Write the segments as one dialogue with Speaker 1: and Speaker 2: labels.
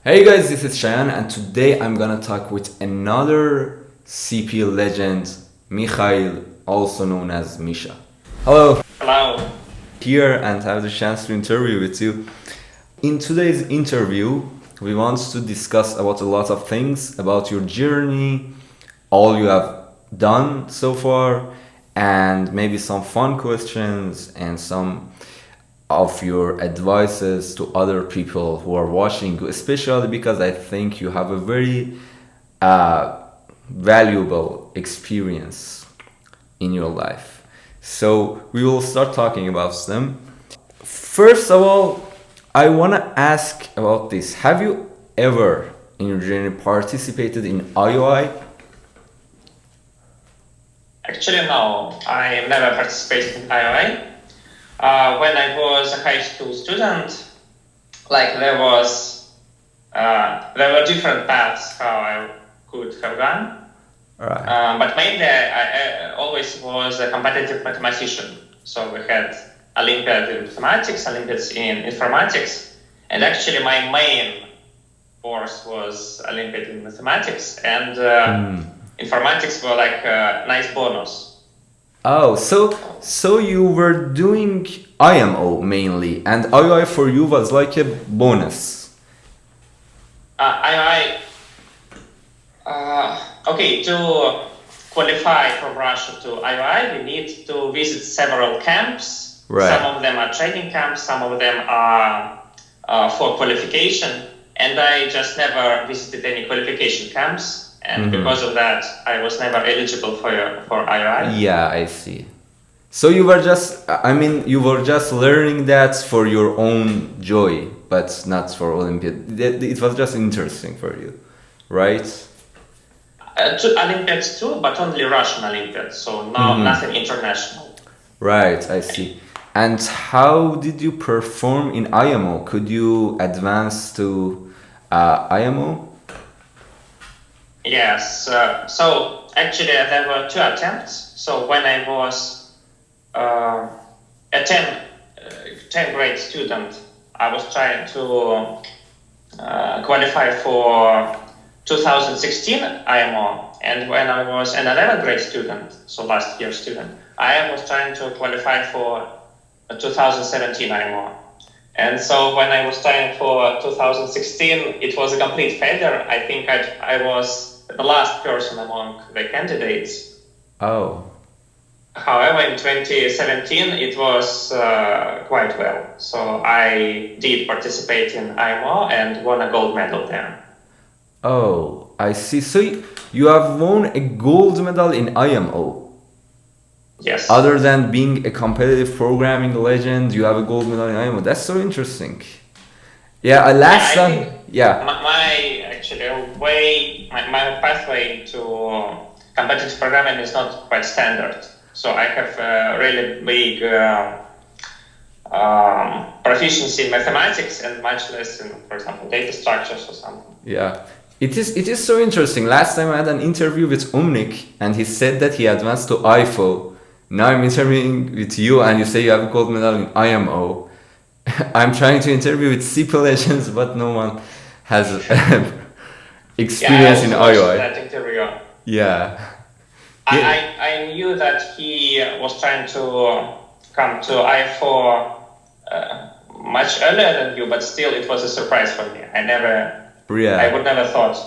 Speaker 1: Hey guys, this is Cheyenne, and today I'm gonna talk with another CP legend, Mikhail, also known as Misha. Hello.
Speaker 2: Hello.
Speaker 1: Here and have the chance to interview with you. In today's interview, we want to discuss about a lot of things about your journey, all you have done so far, and maybe some fun questions and some of your advices to other people who are watching you, especially because I think you have a very valuable experience in your life. So we will start talking about them. First of all, I want to ask about this. Have you ever in your journey participated in IOI?
Speaker 2: Actually, no. I never participated in IOI. When I was a high school student, there were different paths how I could have gone.
Speaker 1: Right.
Speaker 2: But mainly I always was a competitive mathematician. So we had Olympiad in mathematics, Olympiads in informatics, and actually my main course was Olympiad in mathematics, and informatics were like a nice bonus.
Speaker 1: Oh, so you were doing IMO mainly, and IOI for you was like a bonus.
Speaker 2: Okay, to qualify from Russia to IOI, we need to visit several camps.
Speaker 1: Right.
Speaker 2: Some of them are training camps, some of them are for qualification, and I just never visited any qualification camps. And because of that, I was never eligible for IOI.
Speaker 1: Yeah, I see. So you were just learning that for your own joy, but not for Olympiad. It was just interesting for you, right?
Speaker 2: Olympiads too, but only Russian Olympiads, so nothing international.
Speaker 1: Right, I see. And how did you perform in IMO? Could you advance to IMO?
Speaker 2: Yes, so actually there were two attempts. So when I was a 10th grade student, I was trying to qualify for 2016 IMO, and when I was an 11th grade student, so last year student, I was trying to qualify for 2017 IMO. And so when I was trying for 2016, it was a complete failure. I think I was the last person among the candidates.
Speaker 1: Oh.
Speaker 2: However, in 2017, it was quite well. So I did participate in IMO and won a gold medal there.
Speaker 1: Oh, I see. So you have won a gold medal in IMO.
Speaker 2: Yes.
Speaker 1: Other than being a competitive programming legend, you have a gold medal in IMO. That's so interesting. Yeah,
Speaker 2: my pathway to competitive programming is not quite standard. So I have a really big proficiency in mathematics and much less in, for example, data structures or something.
Speaker 1: Yeah. It is so interesting. Last time I had an interview with Umnik, and he said that he advanced to IFO. Now I'm interviewing with you, and you say you have a gold medal in IMO. I'm trying to interview with CP legends, but no one has experience in IOI.
Speaker 2: That interview.
Speaker 1: Yeah.
Speaker 2: I knew that he was trying to come to IFO much earlier than you, but still it was a surprise for me. I would never thought.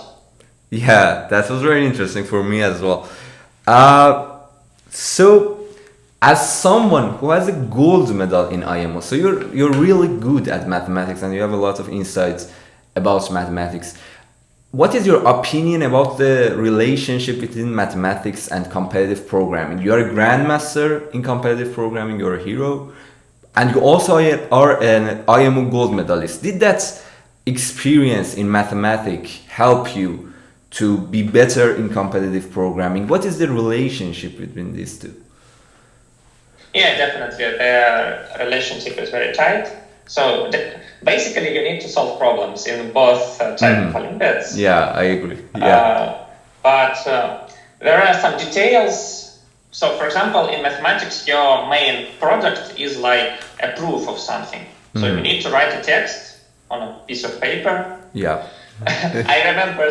Speaker 1: Yeah, that was very interesting for me as well. So, as someone who has a gold medal in IMO, so you're really good at mathematics and you have a lot of insights about mathematics. What is your opinion about the relationship between mathematics and competitive programming? You are a Grandmaster in competitive programming, you're a hero, and you also are an IMO Gold Medalist. Did that experience in mathematics help you to be better in competitive programming? What is the relationship between these two?
Speaker 2: Yeah, definitely. Their relationship is very tight. So basically, you need to solve problems in both types of Olympiads.
Speaker 1: Yeah, I agree. Yeah.
Speaker 2: But there are some details. So, for example, in mathematics, your main product is like a proof of something. So you need to write a text on a piece of paper.
Speaker 1: Yeah.
Speaker 2: I remember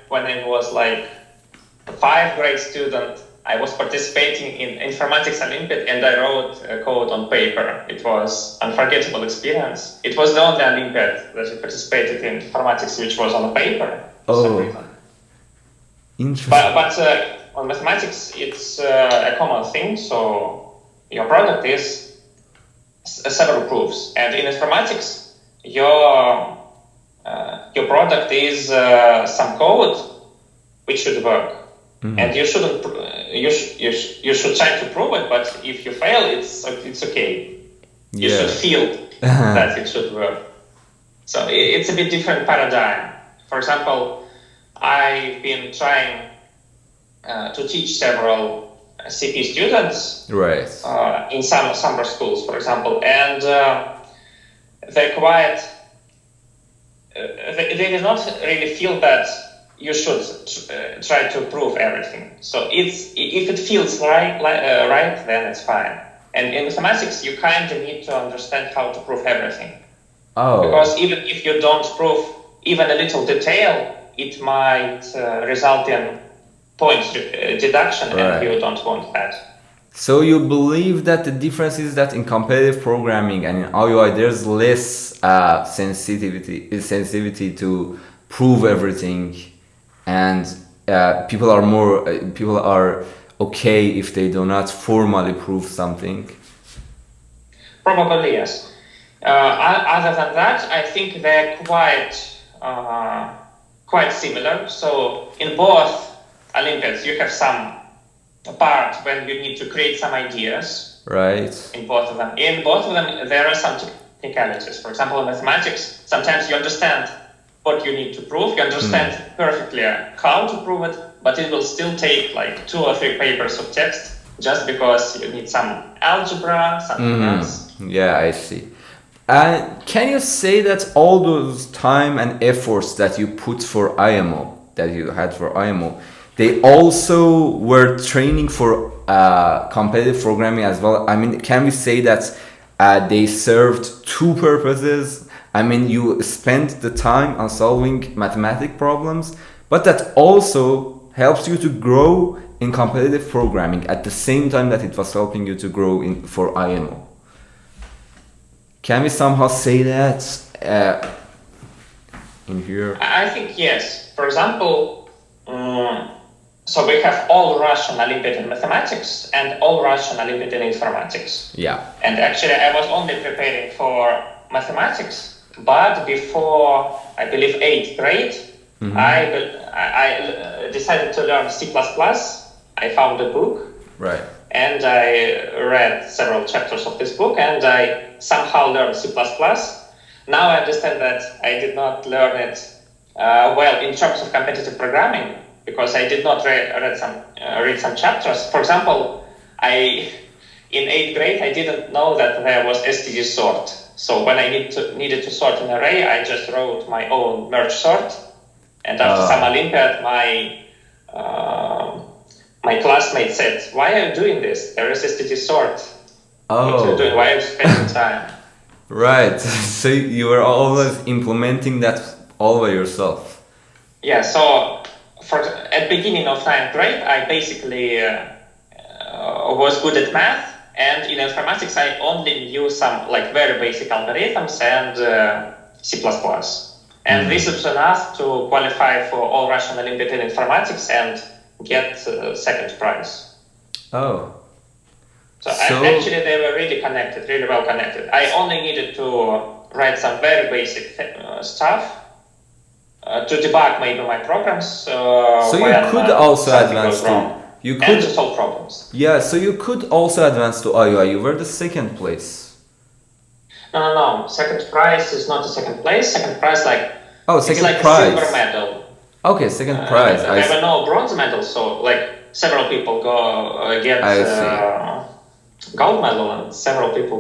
Speaker 2: when I was like a 5th grade student, I was participating in Informatics Olympiad and I wrote a code on paper. It was unforgettable experience. It was the only Olympiad that I participated in informatics which was on paper for some reason.
Speaker 1: Interesting.
Speaker 2: But on mathematics, it's a common thing. So your product is several proofs, and in informatics, your product is some code which should work, and you shouldn't. You should try to prove it, but if you fail, it's okay. You should feel that it should work. So it's a bit different paradigm. For example, I've been trying to teach several CP students in some summer schools, for example, and they did not really feel that you should try to prove everything. So if it feels right, then it's fine. And in mathematics, you kind of need to understand how to prove everything. Because even if you don't prove even a little detail, it might result in points deduction, and you don't want that.
Speaker 1: So you believe that the difference is that in competitive programming and in IOI, there's less sensitivity to prove everything, and people are okay if they do not formally prove something.
Speaker 2: Probably yes. Other than that, I think they're quite similar. So in both Olympiads, you have some part when you need to create some ideas.
Speaker 1: Right.
Speaker 2: In both of them, there are some technicalities. For example, in mathematics, sometimes you understand what you need to prove. You understand perfectly how to prove it, but it will still take like 2 or 3 papers of text just because you need some algebra, something else.
Speaker 1: Yeah, I see. Can you say that all those time and efforts that you put for IMO, they also were training for competitive programming as well? I mean, can we say that they served 2 purposes? I mean, you spent the time on solving mathematic problems, but that also helps you to grow in competitive programming at the same time that it was helping you to grow for IMO. Can we somehow say that in here?
Speaker 2: I think yes. For example, so we have all Russian Olympiad in mathematics and all Russian Olympiad in informatics.
Speaker 1: Yeah.
Speaker 2: And actually, I was only preparing for mathematics. But before, I believe, 8th grade, I decided to learn C++. I found a book.
Speaker 1: Right.
Speaker 2: And I read several chapters of this book, and I somehow learned C++. Now I understand that I did not learn it well in terms of competitive programming, because I did not read some chapters. For example, in 8th grade, I didn't know that there was std sort. So when I needed to sort an array, I just wrote my own merge sort. And after some Olympiad, my classmate said, "Why are you doing this? There is std sort. What are you doing? Why are you spending time?"
Speaker 1: Right. So you were always implementing that all by yourself.
Speaker 2: Yeah. So at beginning of 9th grade, I basically was good at math. And in informatics, I only knew some like very basic algorithms and C++. And this is enough to qualify for all Russian Olympiad in informatics and get 2nd prize.
Speaker 1: So
Speaker 2: actually, they were really well connected. I only needed to write some very basic stuff to debug maybe my programs.
Speaker 1: So you could also advance
Speaker 2: and to solve problems.
Speaker 1: Yeah, so you could also advance to IOI. You were the 2nd place.
Speaker 2: No. 2nd prize is not the 2nd place. 2nd prize
Speaker 1: second
Speaker 2: it's like
Speaker 1: prize.
Speaker 2: A silver medal.
Speaker 1: Okay, 2nd prize.
Speaker 2: There were no bronze medals, so like several people get gold medal and several people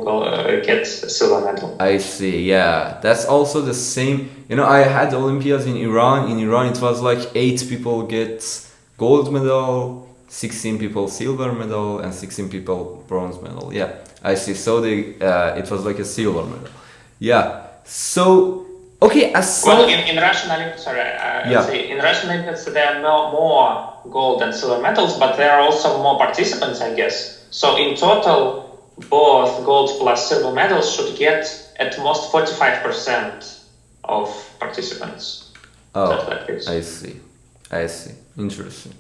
Speaker 2: get silver medal.
Speaker 1: I see. Yeah, that's also the same. You know, I had Olympiads in Iran. In Iran, it was like 8 people get gold medal, 16 people silver medal, and 16 people bronze medal. Yeah, I see. So it was like a silver medal. Yeah. So Okay, as
Speaker 2: Well,
Speaker 1: some...
Speaker 2: in Russian Olympiads, sorry, I
Speaker 1: Yeah.
Speaker 2: would say in Russian Olympiads there are more gold and silver medals, but there are also more participants, I guess. So in total, both gold plus silver medals should get at most 45% of participants.
Speaker 1: Oh,
Speaker 2: Like
Speaker 1: I see. I see. Interesting.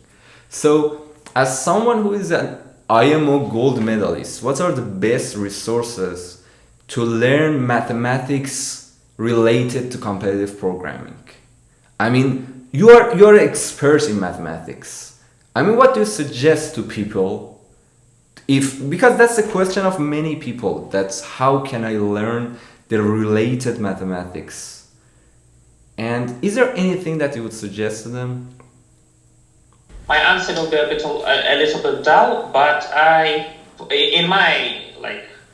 Speaker 1: So, as someone who is an IMO Gold Medalist, what are the best resources to learn mathematics related to competitive programming? I mean, you're an expert in mathematics. I mean, what do you suggest to people? If, because that's the question of many people. That's how can I learn the related mathematics? And is there anything that you would suggest to them?
Speaker 2: My answer will be a little bit dull, but in my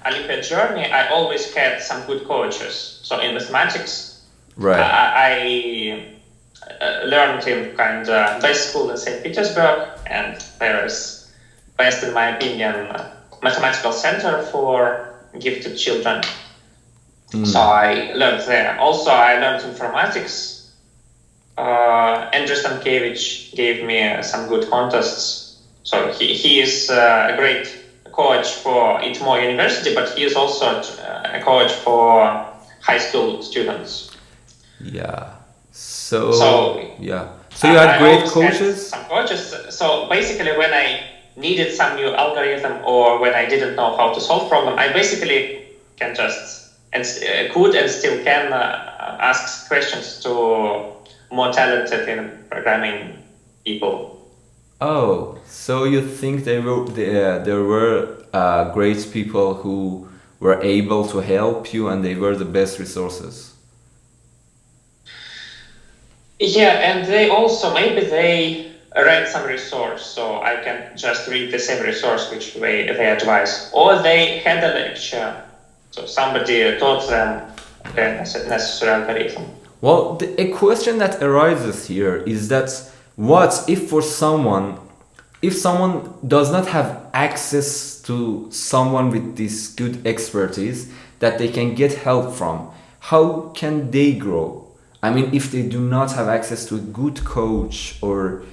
Speaker 2: Olympiad journey, I always had some good coaches. So in mathematics,
Speaker 1: Right.
Speaker 2: I learned in kind of best school in St. Petersburg, and there is best, in my opinion, mathematical center for gifted children. So I learned there. Also, I learned informatics. Andrew Stankiewicz gave me some good contests. So he is a great coach for IMO University, but he is also a coach for high school students.
Speaker 1: Yeah. So yeah. So you had great coaches?
Speaker 2: Some coaches. So basically, when I needed some new algorithm or when I didn't know how to solve problem, I basically can just could and still can ask questions to more talented in programming people.
Speaker 1: Oh, so you think there were great people who were able to help you and they were the best resources?
Speaker 2: Yeah, and they also, maybe they read some resource, so I can just read the same resource which they advise. Or they had a lecture, so somebody taught them the necessary algorithm.
Speaker 1: Well, a question that arises here is that what if someone does not have access to someone with this good expertise that they can get help from, how can they grow? I mean, if they do not have access to a good coach or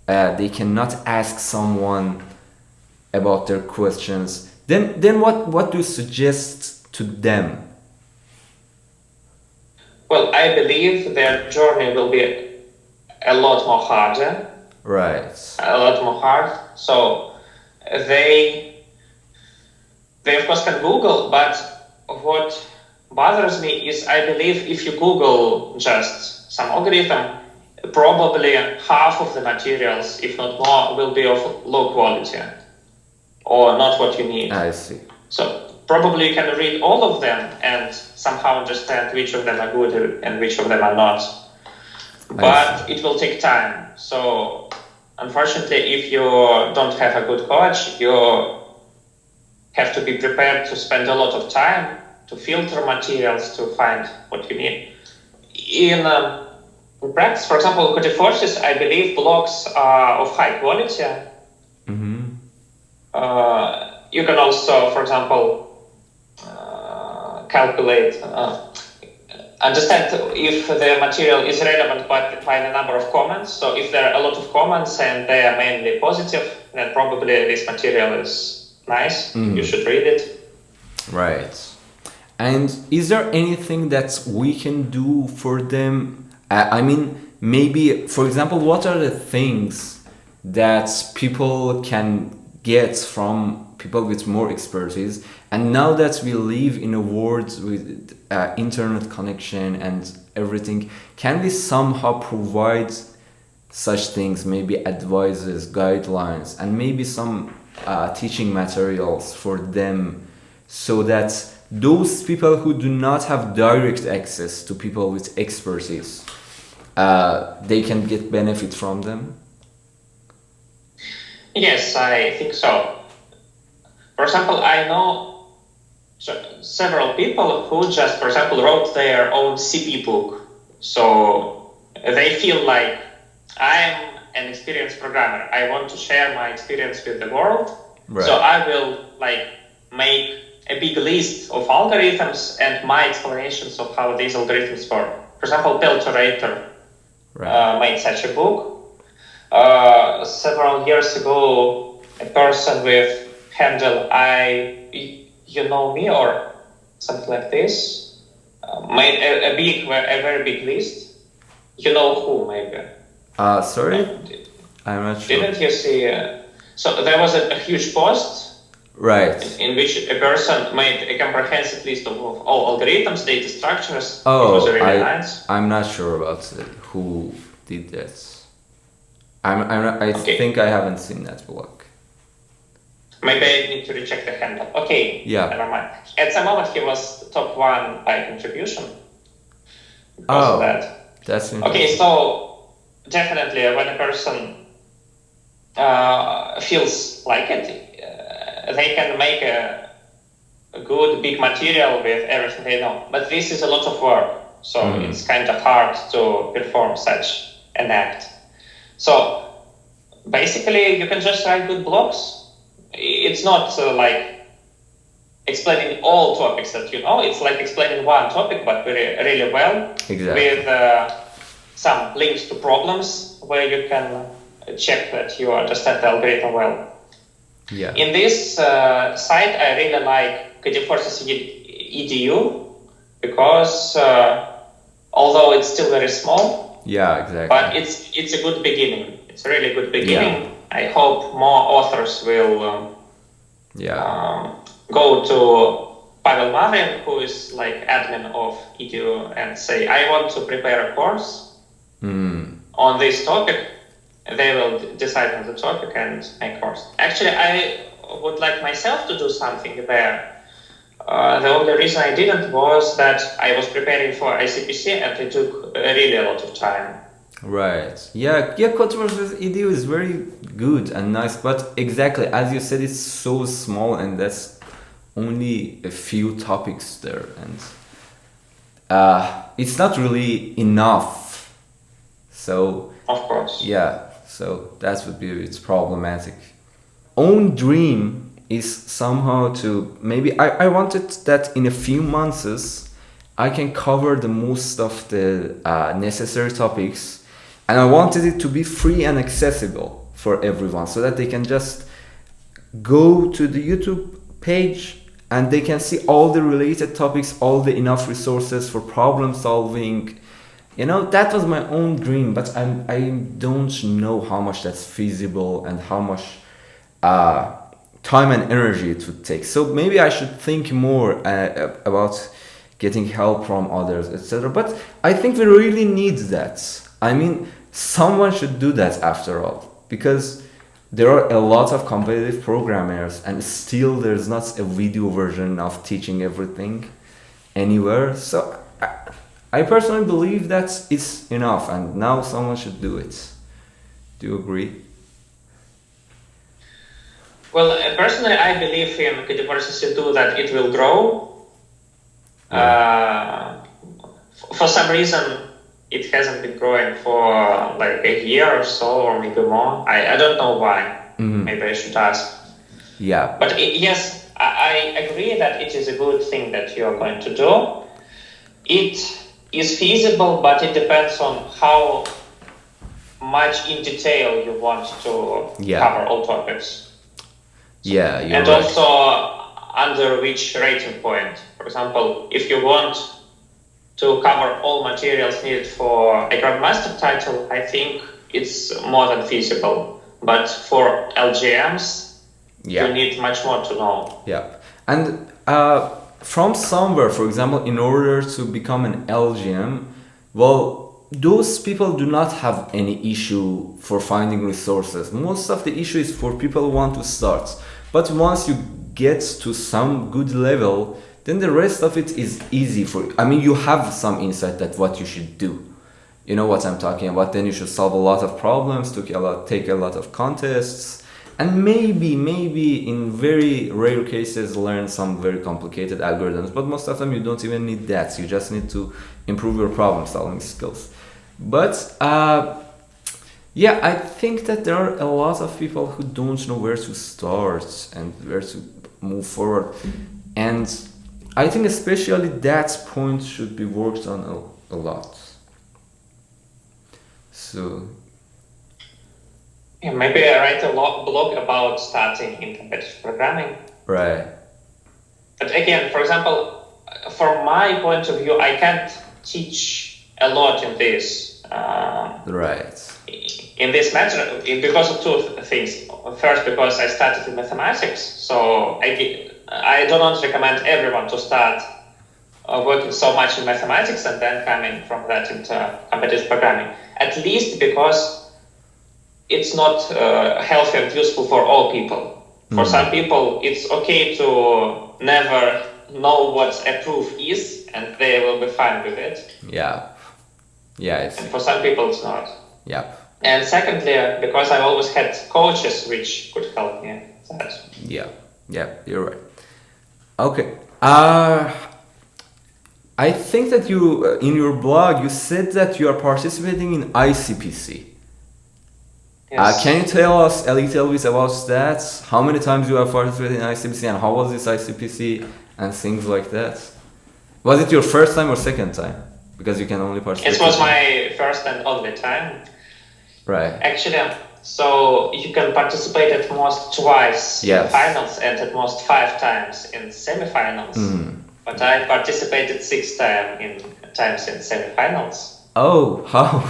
Speaker 1: they cannot ask someone about their questions, then what do you suggest to them?
Speaker 2: Well, I believe their journey will be a lot more harder.
Speaker 1: Right.
Speaker 2: A lot more hard. So they of course can Google, but what bothers me is I believe if you Google just some algorithm, probably half of the materials, if not more, will be of low quality or not what you need.
Speaker 1: I see.
Speaker 2: So probably you can read all of them and somehow understand which of them are good and which of them are not. But it will take time. So unfortunately, if you don't have a good coach, you have to be prepared to spend a lot of time to filter materials to find what you need. In practice, for example, Codeforces, I believe blogs are of high quality.
Speaker 1: Mm-hmm.
Speaker 2: You can also, for example, calculate, understand if the material is relevant by the number of comments. So if there are a lot of comments and they are mainly positive, then probably this material is nice. You should read it.
Speaker 1: Right. And is there anything that we can do for them? I mean, maybe, for example, what are the things that people can get from people with more expertise? And now that we live in a world with internet connection and everything, can we somehow provide such things, maybe advices, guidelines, and maybe some teaching materials for them, so that those people who do not have direct access to people with expertise, they can get benefit from them?
Speaker 2: Yes, I think so. For example, I know several people who just, for example, wrote their own CP book. So they feel like I'm an experienced programmer. I want to share my experience with the world. Right. So I will make a big list of algorithms and my explanations of how these algorithms work. For example, Peltorator made such a book. Several years ago, a person with handle you know me or something like this made a very big list. You know who, maybe?
Speaker 1: Sorry? I'm not sure.
Speaker 2: Didn't you see? So there was a huge post.
Speaker 1: Right.
Speaker 2: In which a person made a comprehensive list of all algorithms, data structures.
Speaker 1: Oh,
Speaker 2: it was really nice.
Speaker 1: I'm not sure about who did this. I think I haven't seen that blog.
Speaker 2: Maybe I need to recheck the handle. Okay.
Speaker 1: Yeah.
Speaker 2: Never mind. At some moment he was top 1 by contribution. Because of that.
Speaker 1: That's interesting.
Speaker 2: Okay, so definitely when a person feels like it, they can make a good big material with everything they know. But this is a lot of work, so it's kind of hard to perform such an act. So basically you can just write good blogs. It's not like explaining all topics that you know, it's like explaining one topic but really well.
Speaker 1: Exactly.
Speaker 2: With some links to problems where you can check that you understand the algorithm well.
Speaker 1: Yeah.
Speaker 2: In this site, I really like Codeforces edu because although it's still very small,
Speaker 1: yeah, exactly.
Speaker 2: But it's a good beginning. It's a really good beginning. Yeah. I hope more authors will go to Pavel Marin, who is like admin of edu, and say, I want to prepare a course on this topic. They will decide on the topic and make course. Actually, I would like myself to do something there. The only reason I didn't was that I was preparing for ICPC and it took really a lot of time.
Speaker 1: Right. Yeah, Codeforces edu is very good and nice, but exactly, as you said, it's so small and that's only a few topics there. And it's not really enough. So...
Speaker 2: Of course.
Speaker 1: Yeah. So that would be it's problematic. Own dream is somehow to maybe I wanted that in a few months I can cover the most of the necessary topics, and I wanted it to be free and accessible for everyone so that they can just go to the YouTube page and they can see all the related topics, all the enough resources for problem solving. You know, that was my own dream, but I don't know how much that's feasible and how much time and energy it would take. So maybe I should think more about getting help from others, etc. But I think we really need that. I mean, someone should do that after all, because there are a lot of competitive programmers and still there's not a video version of teaching everything anywhere. So I personally believe that it's enough and now someone should do it. Do you agree?
Speaker 2: Well, personally, I believe in Codeforces edu that it will grow. For some reason, it hasn't been growing for like a year or so, or maybe more. I don't know why. Maybe I should ask.
Speaker 1: Yeah.
Speaker 2: But yes, I agree that it is a good thing that you are going to do. It is feasible, but it depends on how much in detail you want to cover all topics.
Speaker 1: Yeah, you're
Speaker 2: and
Speaker 1: right.
Speaker 2: Also under which rating point. For example, if you want to cover all materials needed for a Grandmaster title, I think it's more than feasible. But for LGMs, you need much more to know.
Speaker 1: Yeah, and from somewhere, for example, in order to become an LGM, well, those people do not have any issue for finding resources. Most of the issue is for people who want to start. But once you get to some good level, then the rest of it is easy for you. I mean, you have some insight that what you should do. You know what I'm talking about. Then you should solve a lot of problems, take a lot of contests, and maybe in very rare cases learn some very complicated algorithms. But most of them you don't even need that. You just need to improve your problem solving skills. But yeah, I think that there are a lot of people who don't know where to start and where to move forward. And I think especially that point should be worked on a lot. So
Speaker 2: Yeah, maybe I write a blog about starting in competitive programming.
Speaker 1: right.
Speaker 2: But again, for example, from my point of view, I can't teach a lot in this.
Speaker 1: Right.
Speaker 2: In this matter, because of two things. First, because I started in mathematics, so I do not recommend everyone to start working so much in mathematics and then coming from that into competitive programming. At least because it's not healthy and useful for all people. For some people, it's okay to never know what a proof is, and they will be fine with it.
Speaker 1: Yeah. Yeah.
Speaker 2: And for some people, it's not.
Speaker 1: Yeah.
Speaker 2: And secondly, because I always had coaches which could help me.
Speaker 1: Yeah. Yeah. You're right. Okay. I think that you in your blog you said that you are participating in ICPC.
Speaker 2: Yes.
Speaker 1: Can you tell us a little bit about that? How many times you have participated in ICPC and how was this ICPC and things like that? Was it your first time or second time? Because you can only participate.
Speaker 2: It was my first and only time.
Speaker 1: Right.
Speaker 2: Actually, so you can participate at most twice in finals and at most 5 times in semifinals. But I participated 6 times in semifinals.
Speaker 1: Oh, how?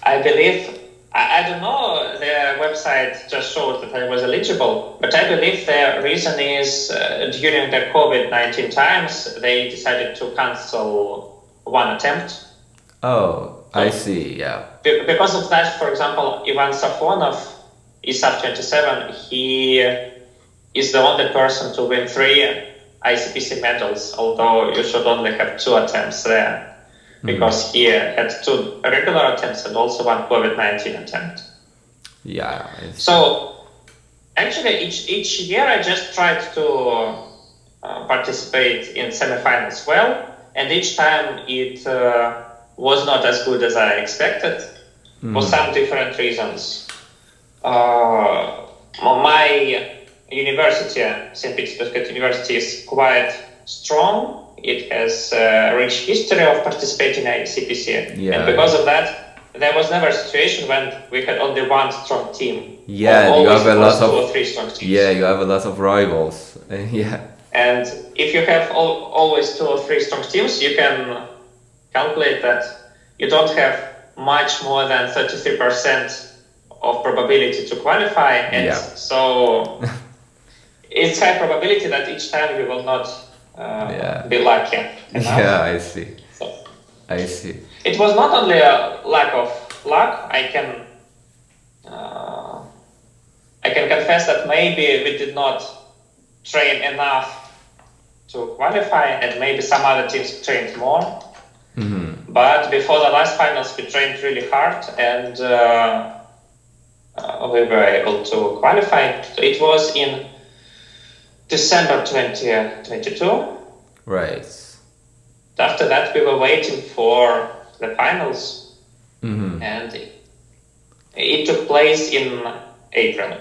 Speaker 2: I believe, I don't know, the website just showed that I was eligible, but I believe the reason is during the COVID-19 times, they decided to cancel one attempt.
Speaker 1: Oh, I see, yeah.
Speaker 2: Because of that, for example, Ivan Safonov, ISAF-27, he is the only person to win 3 ICPC medals, although you should only have 2 attempts there. Because he had 2 regular attempts and also 1 COVID-19 attempt.
Speaker 1: Yeah.
Speaker 2: So actually, each year I just tried to participate in semifinals well, and each time it was not as good as I expected for some different reasons. My university, St. Petersburg University, is quite strong. It has a rich history of participating in ICPC. And because of that, there was never a situation when we had only one strong team.
Speaker 1: Yeah, you have a lot of
Speaker 2: 2 or 3 strong teams.
Speaker 1: Yeah, you have a lot of rivals. Yeah.
Speaker 2: And if you have always 2 or 3 strong teams, you can calculate that you don't have much more than 33% of probability to qualify. And so it's high probability that each time you will not be lucky enough.
Speaker 1: Yeah, I see.
Speaker 2: So,
Speaker 1: I see.
Speaker 2: it was not only a lack of luck. I can confess that maybe we did not train enough to qualify, and maybe some other teams trained more. But before the last finals, we trained really hard, and we were able to qualify. So it was in December 2022.
Speaker 1: Right.
Speaker 2: After that, we were waiting for the finals, and it took place in April.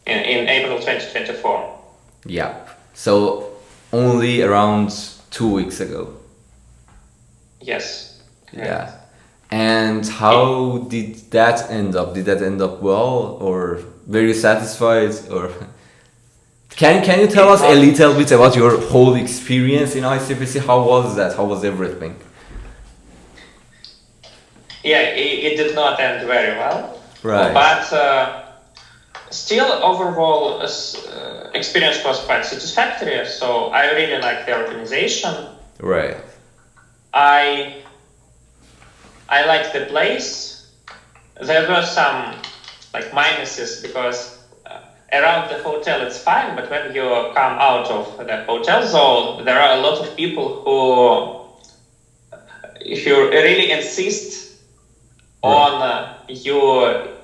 Speaker 2: In April 2024.
Speaker 1: Yeah. So only around 2 weeks ago.
Speaker 2: Yes.
Speaker 1: Yeah. And how did that end up? Did that end up well, or were you satisfied, or? Can you tell us a little bit about your whole experience in ICPC? How was that? How was everything?
Speaker 2: Yeah, it did not end very well.
Speaker 1: Right.
Speaker 2: But still, overall, experience was quite satisfactory. So I really like the organization.
Speaker 1: Right.
Speaker 2: I liked the place. There were some minuses because around the hotel it's fine, but when you come out of the hotel zone, there are a lot of people who, if you really insist on you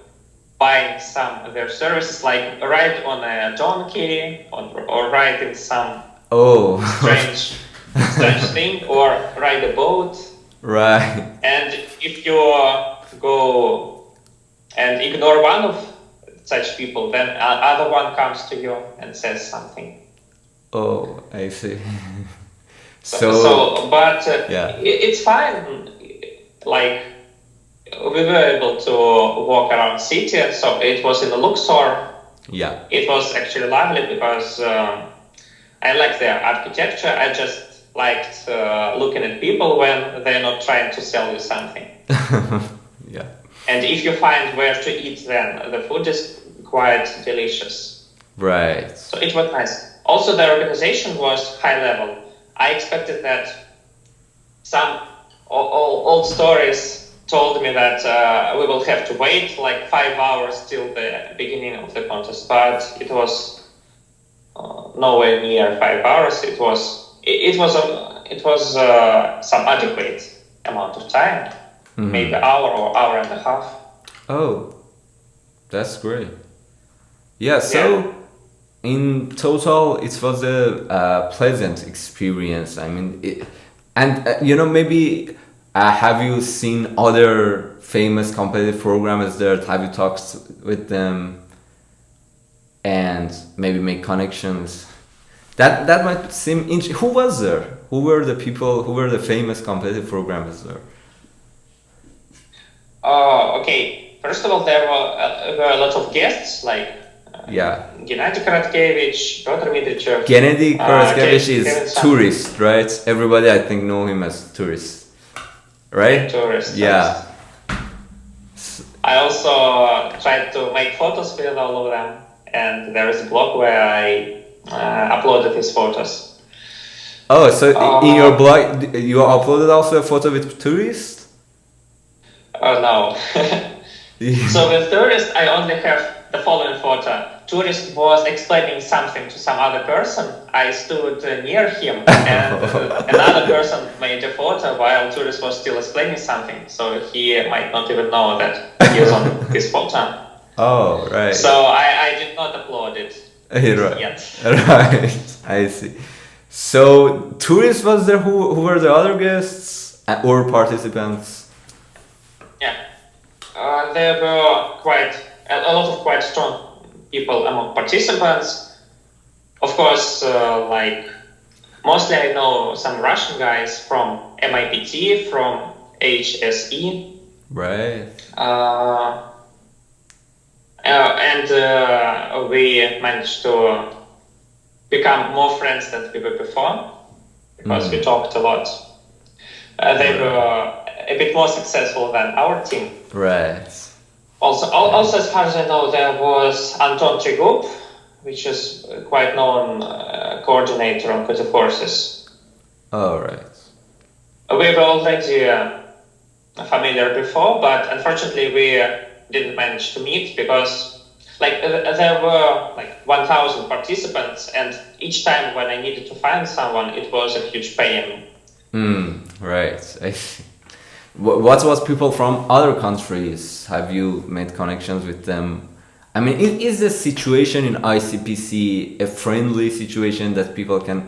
Speaker 2: buying some of their services, like ride on a donkey or ride in some strange thing, or ride a boat.
Speaker 1: Right.
Speaker 2: And if you go and ignore one of such people, then other one comes to you and says something.
Speaker 1: Oh, I see.
Speaker 2: But it's fine. like we were able to walk around city, so it was in the Luxor.
Speaker 1: Yeah.
Speaker 2: It was actually lovely because I liked the architecture. I just liked looking at people when they're not trying to sell you something.
Speaker 1: Yeah.
Speaker 2: And if you find where to eat, then the food is quite delicious.
Speaker 1: Right.
Speaker 2: So it was nice. Also, the organization was high level. I expected that some old stories told me that we will have to wait like 5 hours till the beginning of the contest, but it was nowhere near 5 hours. It was some adequate amount of time, maybe hour or hour and a half.
Speaker 1: Oh, that's great. Yeah. So in total, it was a pleasant experience. I mean, maybe have you seen other famous competitive programmers there? Have you talked with them and maybe make connections? That might seem interesting. Who was there? Who were the people? Who were the famous competitive programmers there?
Speaker 2: Okay. First of all, there were a lot of guests like Gennady Karatkevich, Piotr Midrichev.
Speaker 1: Gennady Karatkevich is tourist, right? Everybody, I think, know him as tourist, right?
Speaker 2: Tourist.
Speaker 1: Yeah.
Speaker 2: I also tried to make photos with all of them, and there is a blog where I uploaded his photos.
Speaker 1: Oh, so in your blog, you uploaded also a photo with tourists?
Speaker 2: No. So with tourist, I only have the following photo. Tourist was explaining something to some other person. I stood near him, and another person made a photo while tourist was still explaining something. So he might not even know that he is on this photo.
Speaker 1: Oh, right.
Speaker 2: So I did not upload it yet.
Speaker 1: Right, I see. So tourist was there. Who were the other guests or participants?
Speaker 2: Yeah, there were a lot of quite strong people among participants. Of course, like mostly I know some Russian guys from MIPT, from HSE.
Speaker 1: Right.
Speaker 2: And we managed to become more friends than we were before because we talked a lot. They were a bit more successful than our team.
Speaker 1: Right.
Speaker 2: Also, as far as I know, there was Anton Trigup, which is quite known coordinator on Codeforces.
Speaker 1: Oh, right.
Speaker 2: We were already familiar before, but unfortunately we didn't manage to meet because there were like 1,000 participants, and each time when I needed to find someone, it was a huge pain.
Speaker 1: Right. I see. What was people from other countries? Have you made connections with them? I mean, is the situation in ICPC a friendly situation that people can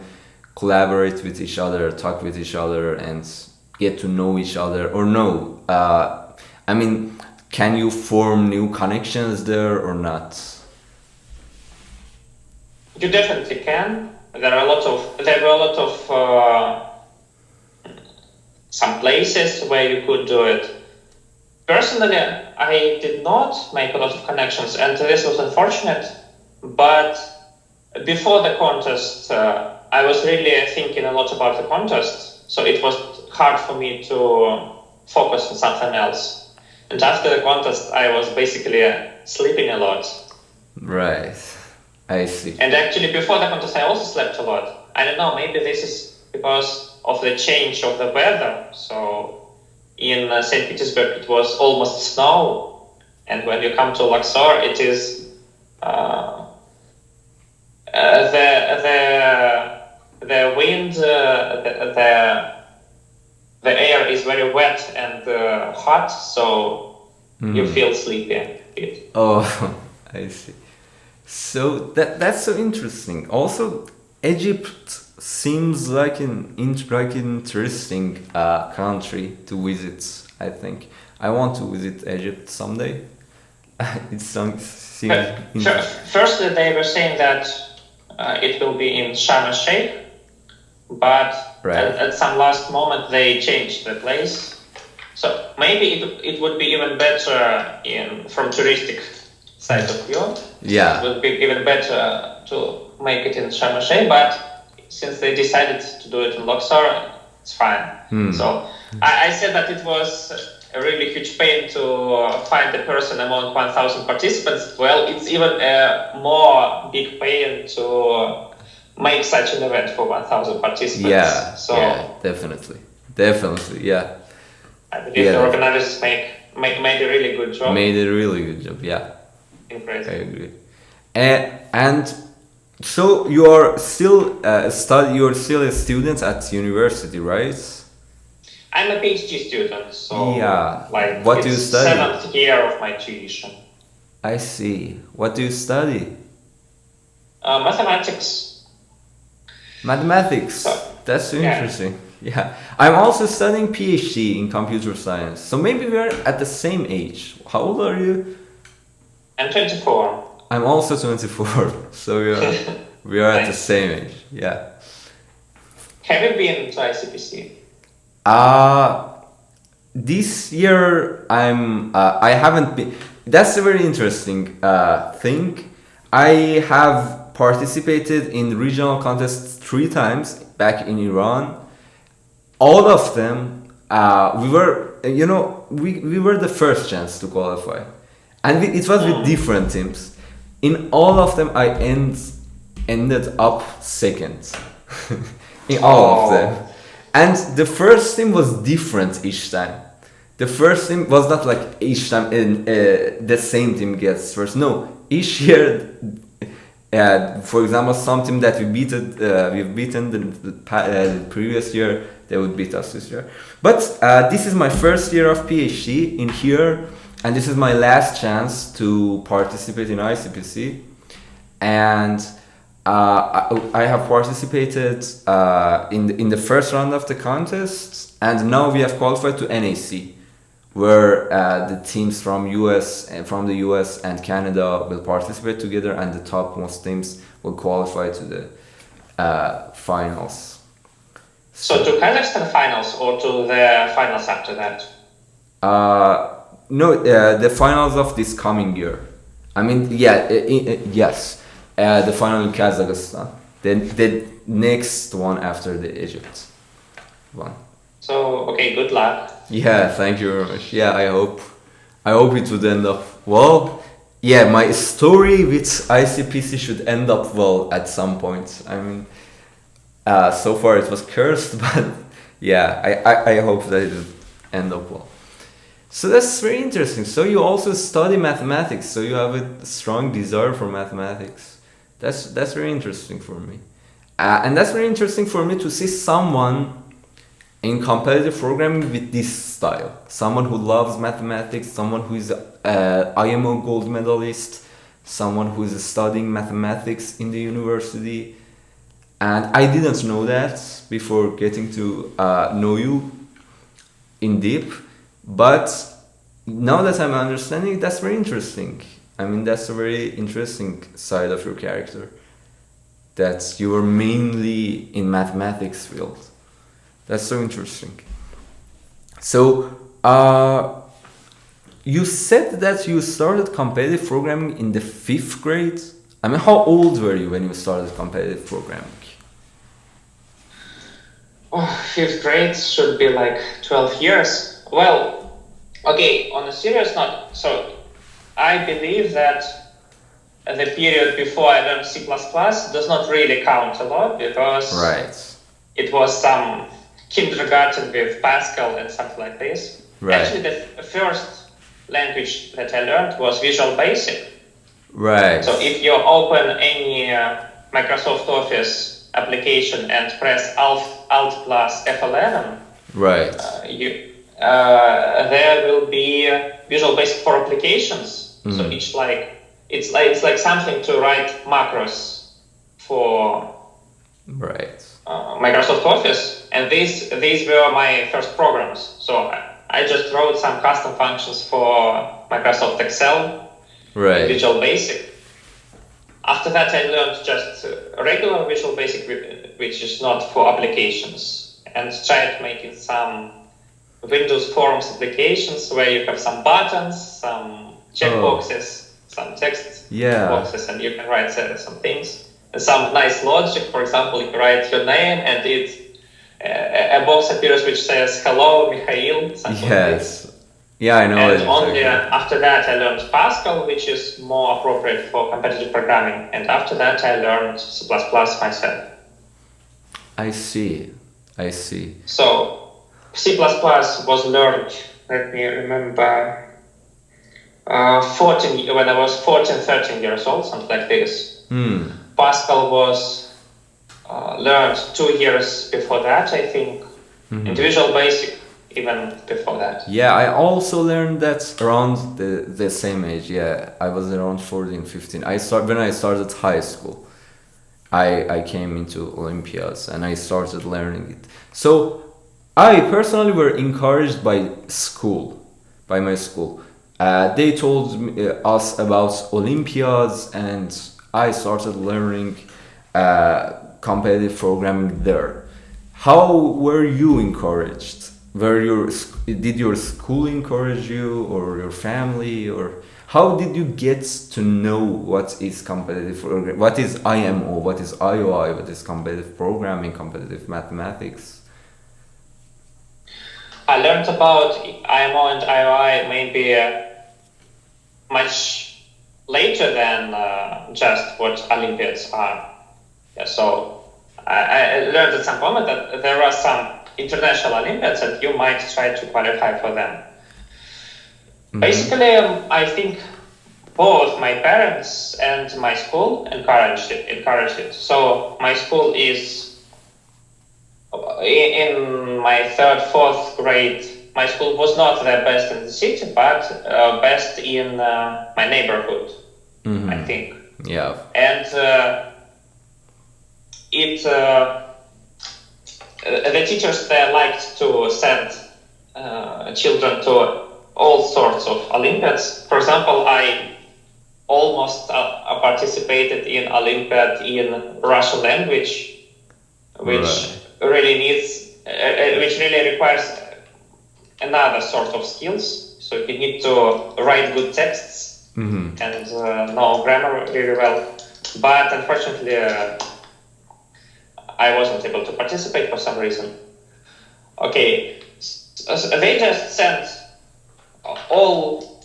Speaker 1: collaborate with each other, talk with each other, and get to know each other? Or no? I mean, can you form new connections there or not?
Speaker 2: You definitely can. There were a lot of some places where you could do it. Personally, I did not make a lot of connections, and this was unfortunate. But before the contest, I was really thinking a lot about the contest, so it was hard for me to focus on something else. And after the contest, I was basically sleeping a lot.
Speaker 1: Right, I see.
Speaker 2: And actually, before the contest, I also slept a lot. I don't know, maybe this is because of the change of the weather. So in St. Petersburg, it was almost snow, and when you come to Luxor, it is the wind, the air is very wet and hot, so you feel sleepy.
Speaker 1: Oh, I see. So that's so interesting. Also, Egypt seems like an interesting country to visit. I think I want to visit Egypt someday. It seems interesting.
Speaker 2: Firstly, they were saying that it will be in Sharm el-Sheikh, but at some last moment they changed the place. So maybe it would be even better from touristic side of view.
Speaker 1: Yeah.
Speaker 2: It would be even better to make it in Sharm el-Sheikh, but since they decided to do it in Luxor, it's fine. So I said that it was a really huge pain to find a person among 1,000 participants. Well, it's even a more big pain to make such an event for 1,000 participants.
Speaker 1: Yeah,
Speaker 2: so
Speaker 1: yeah, definitely, yeah.
Speaker 2: I believe the organizers made a really good job.
Speaker 1: Made a really good job, yeah.
Speaker 2: Impressive.
Speaker 1: I agree. And so you're still you're still a student at university, right?
Speaker 2: I'm a PhD student, so
Speaker 1: yeah.
Speaker 2: Like
Speaker 1: what do you study?
Speaker 2: 7th year of my tuition.
Speaker 1: I see. What do you study?
Speaker 2: Mathematics.
Speaker 1: Mathematics.
Speaker 2: So,
Speaker 1: that's interesting. Yeah, I'm also studying PhD in computer science. So maybe we're at the same age. How old are you?
Speaker 2: I'm 24.
Speaker 1: I'm also 24. So we are at the same age. Yeah.
Speaker 2: Have you been to ICPC?
Speaker 1: This year I haven't been. That's a very interesting thing. I have participated in regional contests 3 times back in Iran. All of them, we were the first chance to qualify, and it was with different teams. In all of them, I ended up second. In all of them. And the first team was different each time. The first team was not like each time the same team gets first. No, each year, for example, some team that we've beaten the previous year, they would beat us this year. But this is my first year of PhD in here, and this is my last chance to participate in ICPC. And I have participated in the first round of the contest, and now we have qualified to NAC, where the teams from the US and Canada will participate together, and the topmost teams will qualify to the finals.
Speaker 2: So to Kazakhstan finals or to the finals after that?
Speaker 1: No, the finals of this coming year. I mean, yes. The final in Kazakhstan. Then the next one after the Egypt one.
Speaker 2: So okay, good luck.
Speaker 1: Yeah, thank you very much. Yeah, I hope it would end up well. Yeah, my story with ICPC should end up well at some point. I mean, so far it was cursed, but yeah, I hope that it will end up well. So that's very interesting. So you also study mathematics. So you have a strong desire for mathematics. That's very interesting for me, and that's very interesting for me to see someone in competitive programming with this style. Someone who loves mathematics, someone who is IMO Gold Medalist, someone who is studying mathematics in the university. And I didn't know that before getting to know you in deep, but now that I'm understanding, that's very interesting. I mean, that's a very interesting side of your character, that you were mainly in mathematics field. That's so interesting. So, you said that you started competitive programming in the 5th grade. I mean, how old were you when you started competitive programming?
Speaker 2: 5th grade should be like 12 years. Well, okay, on a serious note, so I believe that the period before I learned C++ does not really count a lot, because it was some kindergarten with Pascal and something like this.
Speaker 1: Right.
Speaker 2: Actually, the first language that I learned was Visual Basic.
Speaker 1: Right.
Speaker 2: So if you open any Microsoft Office application and press Alt plus F11,
Speaker 1: right,
Speaker 2: there will be Visual Basic for applications. So it's like something to write macros for Microsoft Office, and these were my first programs. So I just wrote some custom functions for Microsoft Excel, Visual Basic. After that, I learned just regular Visual Basic, which is not for applications, and tried making some Windows Forms applications where you have some buttons, some checkboxes, some text boxes, and you can write some things. And some nice logic. For example, you write your name and a box appears which says "Hello, Mikhail." Something like this.
Speaker 1: Yeah, I know.
Speaker 2: And only after that I learned Pascal, which is more appropriate for competitive programming. And after that I learned C++ myself.
Speaker 1: I see.
Speaker 2: So C++ was learned, let me remember, when I was 14, 13 years old, something like this. Pascal was learned 2 years before that, I think. And Visual Basic even before that.
Speaker 1: Yeah, I also learned that around the same age. Yeah, I was around 14, 15. When I started high school, I came into Olympiads and I started learning it. So I personally were encouraged by my school. They told us about Olympiads and I started learning competitive programming there. How were you encouraged? Did your school encourage you, or your family, or how did you get to know what is competitive programming, what is IMO, what is IOI, what is competitive programming, competitive mathematics?
Speaker 2: I learned about IMO and IOI maybe much later than just what Olympiads are. Yeah, so I learned at some point that there are some international Olympiads and you might try to qualify for them. Basically, I think both my parents and my school encouraged it. So my school is in my 3rd, 4th grade. My school was not the best in the city, but best in my neighborhood, I think.
Speaker 1: Yeah.
Speaker 2: And the teachers there liked to send children to all sorts of Olympiads. For example, I almost participated in Olympiad in Russian language, which really requires another sort of skills. So you need to write good texts and know grammar really well. But unfortunately, I wasn't able to participate for some reason. Okay, so they just sent all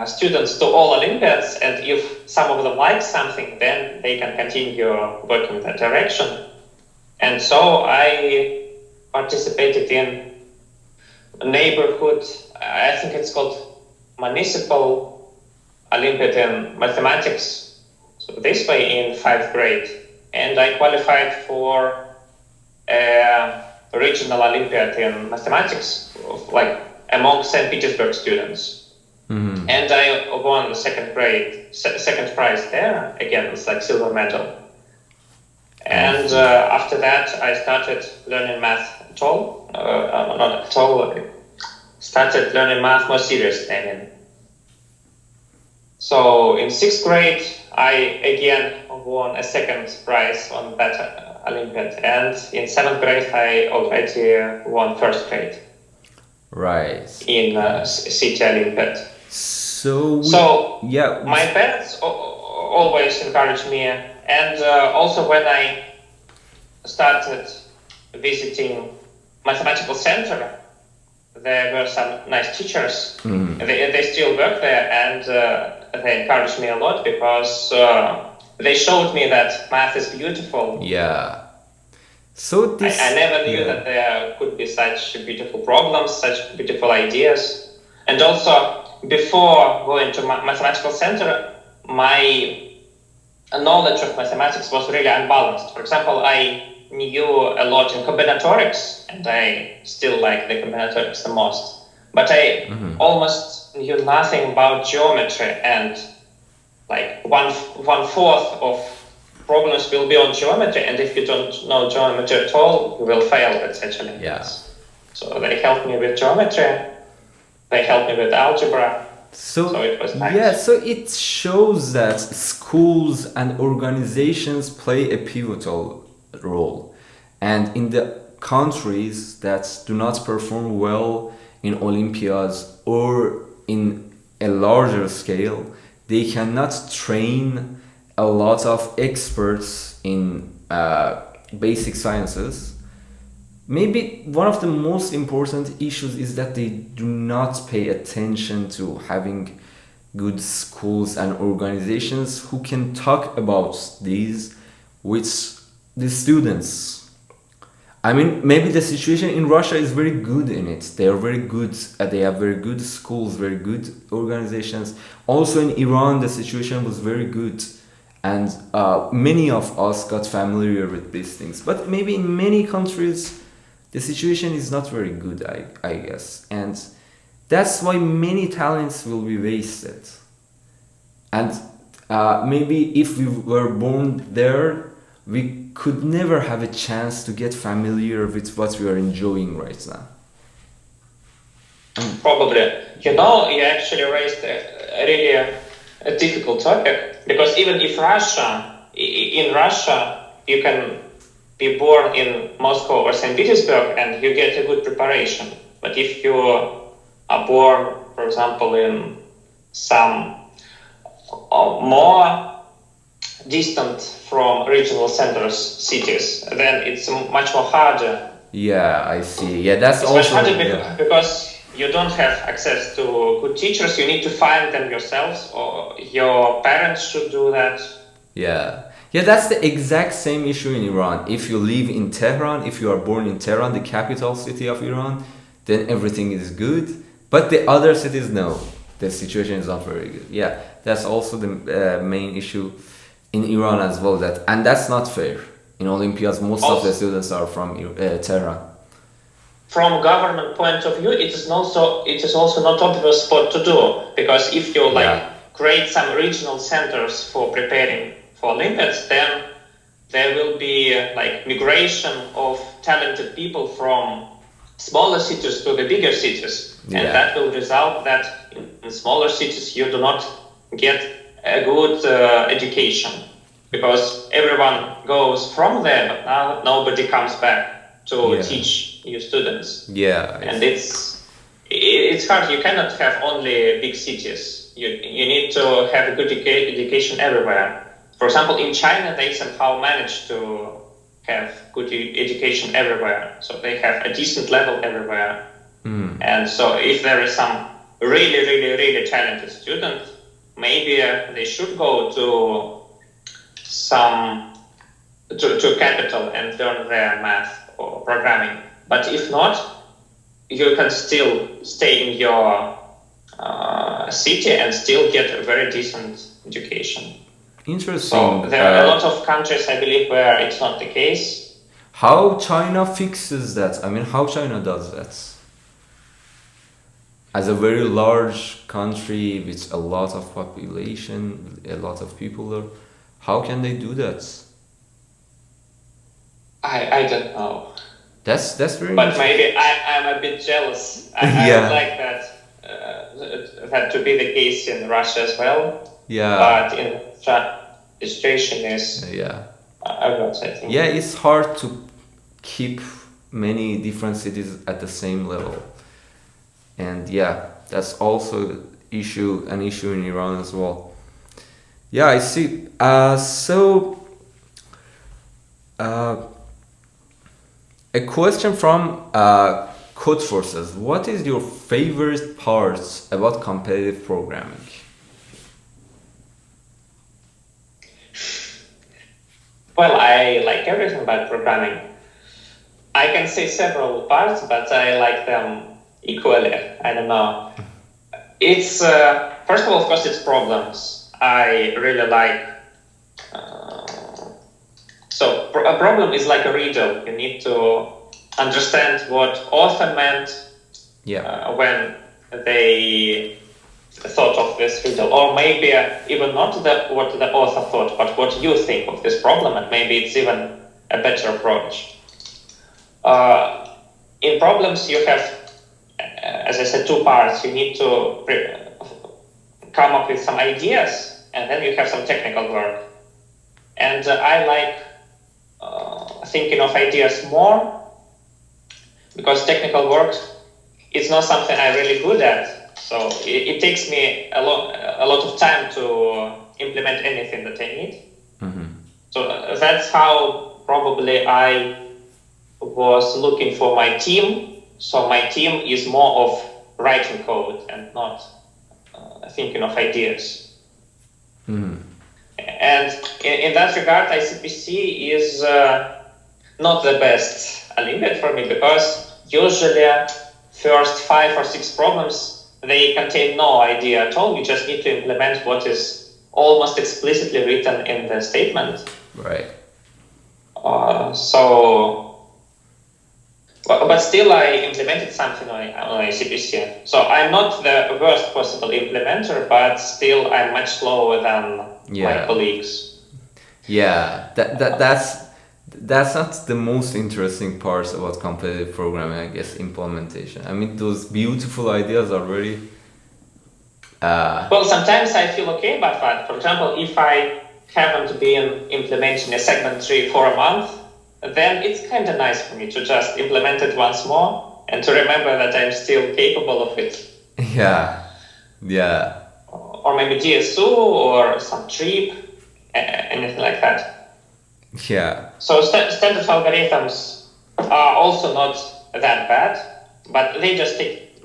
Speaker 2: students to all Olympiads, and if some of them like something, then they can continue working in that direction. And so I participated in a neighborhood, I think it's called Municipal Olympiad in Mathematics, so this way in 5th grade. And I qualified for a regional Olympiad in mathematics, like among St. Petersburg students. And I won the second prize there. Again, it's like silver medal. And after that, I started learning math started learning math more seriously, I mean. So in 6th grade, I again won a second prize on that Olympiad, and in 7th grade I already won 1st grade.
Speaker 1: Right.
Speaker 2: In city Olympiad.
Speaker 1: So
Speaker 2: my parents always encouraged me, and also when I started visiting mathematical center, there were some nice teachers. They still work there, and they encouraged me a lot because they showed me that math is beautiful.
Speaker 1: Yeah. So
Speaker 2: I never knew that there could be such beautiful problems, such beautiful ideas. And also, before going to mathematical center, my knowledge of mathematics was really unbalanced. For example, I knew a lot in combinatorics, and I still like the combinatorics the most. But I almost knew nothing about geometry, and like one fourth of problems will be on geometry, and if you don't know geometry at all, you will fail essentially.
Speaker 1: Yeah.
Speaker 2: So they helped me with geometry, they helped me with algebra. So it was nice.
Speaker 1: Yeah, so it shows that schools and organizations play a pivotal role. And in the countries that do not perform well in Olympiads or in a larger scale, they cannot train a lot of experts in basic sciences. Maybe one of the most important issues is that they do not pay attention to having good schools and organizations who can talk about these with the students. I mean, maybe the situation in Russia is very good in it. They are very good. They have very good schools, very good organizations. Also in Iran, the situation was very good, and many of us got familiar with these things. But maybe in many countries, the situation is not very good, I guess, and that's why many talents will be wasted. And maybe if we were born there, we could never have a chance to get familiar with what we are enjoying right now.
Speaker 2: Probably. You actually raised a really a difficult topic, because even if in Russia, you can be born in Moscow or St. Petersburg and you get a good preparation. But if you are born, for example, in some more distant from regional centers, cities, then it's much more harder.
Speaker 1: Yeah, I see. Yeah, that's
Speaker 2: it's
Speaker 1: also...
Speaker 2: much harder because you don't have access to good teachers. You need to find them yourselves, or your parents should do that.
Speaker 1: Yeah, that's the exact same issue in Iran. If you live in Tehran, if you are born in Tehran, the capital city of Iran, then everything is good. But the other cities, no. The situation is not very good. Yeah, that's also the main issue in Iran as well. And that's not fair. In Olympiads, most of the students are from Tehran.
Speaker 2: From government point of view, it is also not obvious what to do, because if you create some regional centers for preparing for Olympiads, then there will be migration of talented people from smaller cities to the bigger cities, and that will result that in smaller cities you do not get a good education, because everyone goes from there, but now nobody comes back to teach new students. And it's hard. You cannot have only big cities. You need to have a good education everywhere. For example, in China, they somehow managed to have good education everywhere. So they have a decent level everywhere. And so if there is some really, really, really talented student, maybe they should go to capital and learn their math or programming. But if not, you can still stay in your city and still get a very decent education.
Speaker 1: Interesting.
Speaker 2: So there are a lot of countries, I believe, where it's not the case.
Speaker 1: How China fixes that? I mean, how China does that? As a very large country with a lot of population, a lot of people there, how can they do that?
Speaker 2: I don't know.
Speaker 1: That's very.
Speaker 2: But maybe I'm a bit jealous. I would like that to be the case in Russia as well. But in Russia, the situation is adverse, I think.
Speaker 1: Yeah, it's hard to keep many different cities at the same level. And that's also an issue in Iran as well. Yeah, I see. A question from Codeforces. What is your favorite parts about competitive programming?
Speaker 2: Well, I like everything about programming. I can say several parts, but I like them equally. I don't know. It's first of all, of course, it's problems. I really like. So a problem is like a riddle. You need to understand what author meant when they thought of this riddle, or maybe even not what the author thought, but what you think of this problem, and maybe it's even a better approach. In problems, you have, as I said, two parts. You need to come up with some ideas, and then you have some technical work. And I like thinking of ideas more because technical work is not something I'm really good at. So it takes me a lot of time to implement anything that I need. So that's how probably I was looking for my team. So my team is more of writing code and not thinking of ideas. And in that regard, ICPC is not the best Olympiad for me, because usually first 5 or 6 problems, they contain no idea at all. You just need to implement what is almost explicitly written in the statement.
Speaker 1: Right.
Speaker 2: But still I implemented something on ICPC. So I'm not the worst possible implementer, but still I'm much slower than my colleagues.
Speaker 1: Yeah, that's not the most interesting parts about competitive programming, I guess, implementation. I mean, those beautiful ideas are very...
Speaker 2: Well, sometimes I feel okay about that. For example, if I haven't been implementing a segment tree for a month, then it's kind of nice for me to just implement it once more and to remember that I'm still capable of it.
Speaker 1: Yeah.
Speaker 2: Or maybe DSU or some trip, anything like that.
Speaker 1: Yeah.
Speaker 2: So standard algorithms are also not that bad, but they just take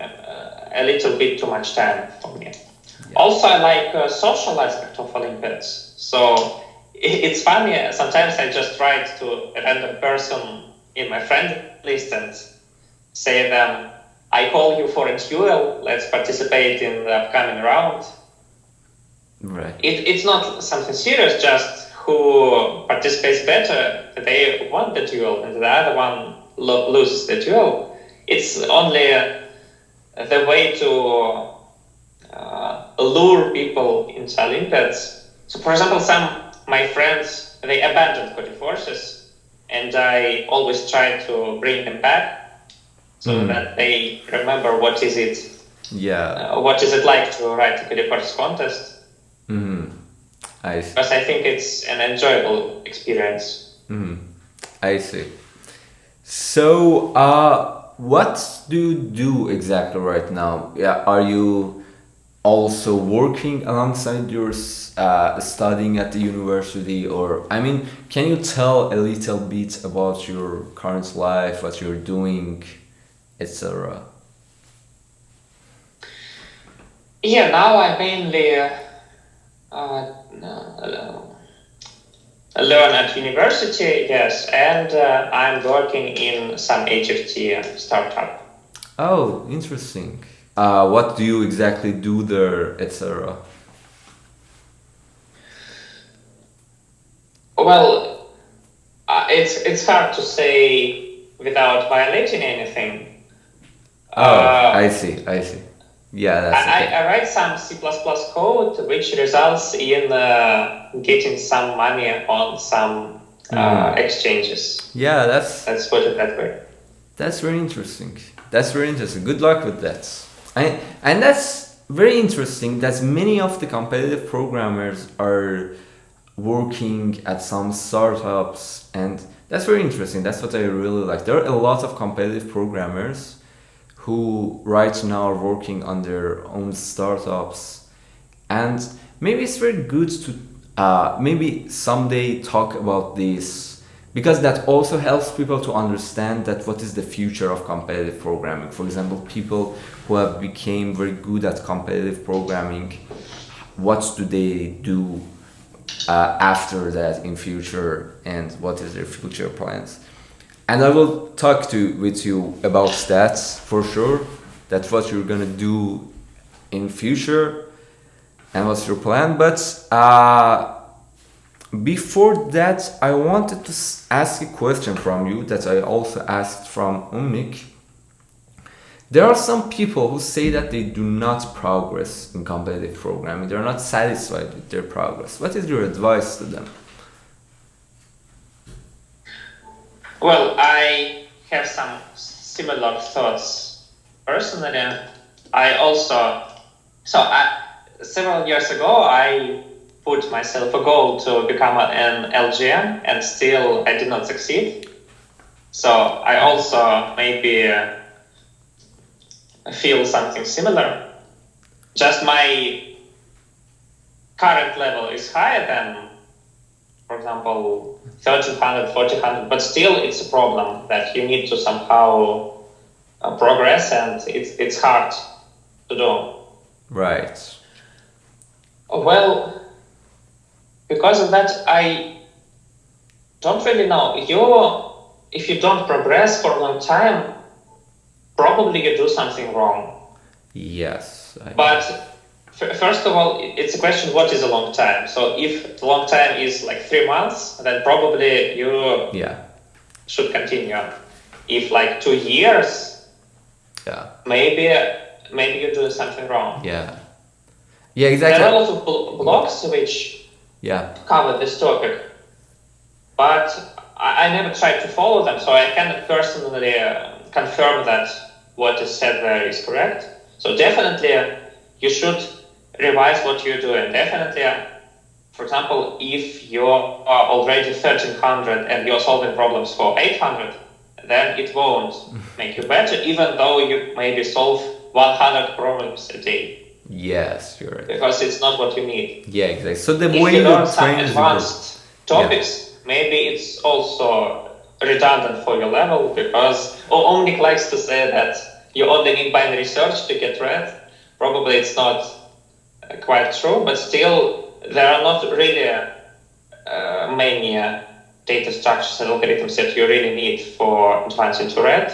Speaker 2: a little bit too much time for me. Yeah. Also, I like social aspect of Olympiads. So it's funny, sometimes I just write to a random person in my friend list and say them, I call you for a duel, let's participate in the upcoming round.
Speaker 1: Right.
Speaker 2: It's not something serious, just who participates better, they won the duel and the other one loses the duel. It's only the way to lure people into Olympiads. So for example, my friends, they abandoned Codeforces, and I always try to bring them back so that they remember what is it like to write a Codeforces contest.
Speaker 1: I see.
Speaker 2: Because I think it's an enjoyable experience.
Speaker 1: I see. So, what do you do exactly right now? Yeah, are you also working alongside your studying at the university, or I mean, can you tell a little bit about your current life, what you're doing, etc.?
Speaker 2: Yeah, now I mainly learn at university, yes, and I'm working in some HFT startup.
Speaker 1: Oh, interesting. What do you exactly do there, etc.?
Speaker 2: Well, it's hard to say without violating anything.
Speaker 1: I see. Yeah, that's okay.
Speaker 2: I write some C++ code, which results in getting some money on some exchanges.
Speaker 1: Yeah,
Speaker 2: let's put it that way.
Speaker 1: That's very interesting. Good luck with that. And that's very interesting that many of the competitive programmers are working at some startups, and that's very interesting. That's what I really like. There are a lot of competitive programmers who right now are working on their own startups, and maybe it's very good to maybe someday talk about this, because that also helps people to understand that what is the future of competitive programming. For example, people who have become very good at competitive programming, what do they do after that in future, and what is their future plans? And I will talk with you about that for sure. That's what you're gonna do in future and what's your plan. But before that, I wanted to ask a question from you that I also asked from Umnik. There are some people who say that they do not progress in competitive programming. They're not satisfied with their progress. What is your advice to them?
Speaker 2: Well, I have some similar thoughts personally. Several years ago, I put myself a goal to become an LGM, and still I did not succeed. So I also maybe feel something similar. Just my current level is higher than, for example, 1300, 1400, but still it's a problem that you need to somehow progress, and it's hard to do.
Speaker 1: Right.
Speaker 2: Well, because of that, I don't really know. If you don't progress for a long time, probably you do something wrong.
Speaker 1: Yes.
Speaker 2: But first of all, it's a question, what is a long time? So if the long time is like 3 months, then probably you should continue. If like 2 years, maybe you're doing something wrong.
Speaker 1: Yeah, exactly.
Speaker 2: There are a lot of blogs which cover this topic, but I never tried to follow them, so I cannot personally confirm that what is said there is correct. So definitely you should revise what you're doing. Definitely, for example, if you are already 1300 and you're solving problems for 800, then it won't make you better, even though you maybe solve 100 problems a day.
Speaker 1: Yes, you're right.
Speaker 2: Because it's not what you need.
Speaker 1: Yeah, exactly. So the
Speaker 2: if
Speaker 1: way
Speaker 2: you learn
Speaker 1: you
Speaker 2: some
Speaker 1: train
Speaker 2: advanced topics, maybe it's also redundant for your level, because Omnic likes to say that you only need binary search to get read. Probably it's not quite true, but still there are not really many data structures and algorithms that you really need for advancing to read.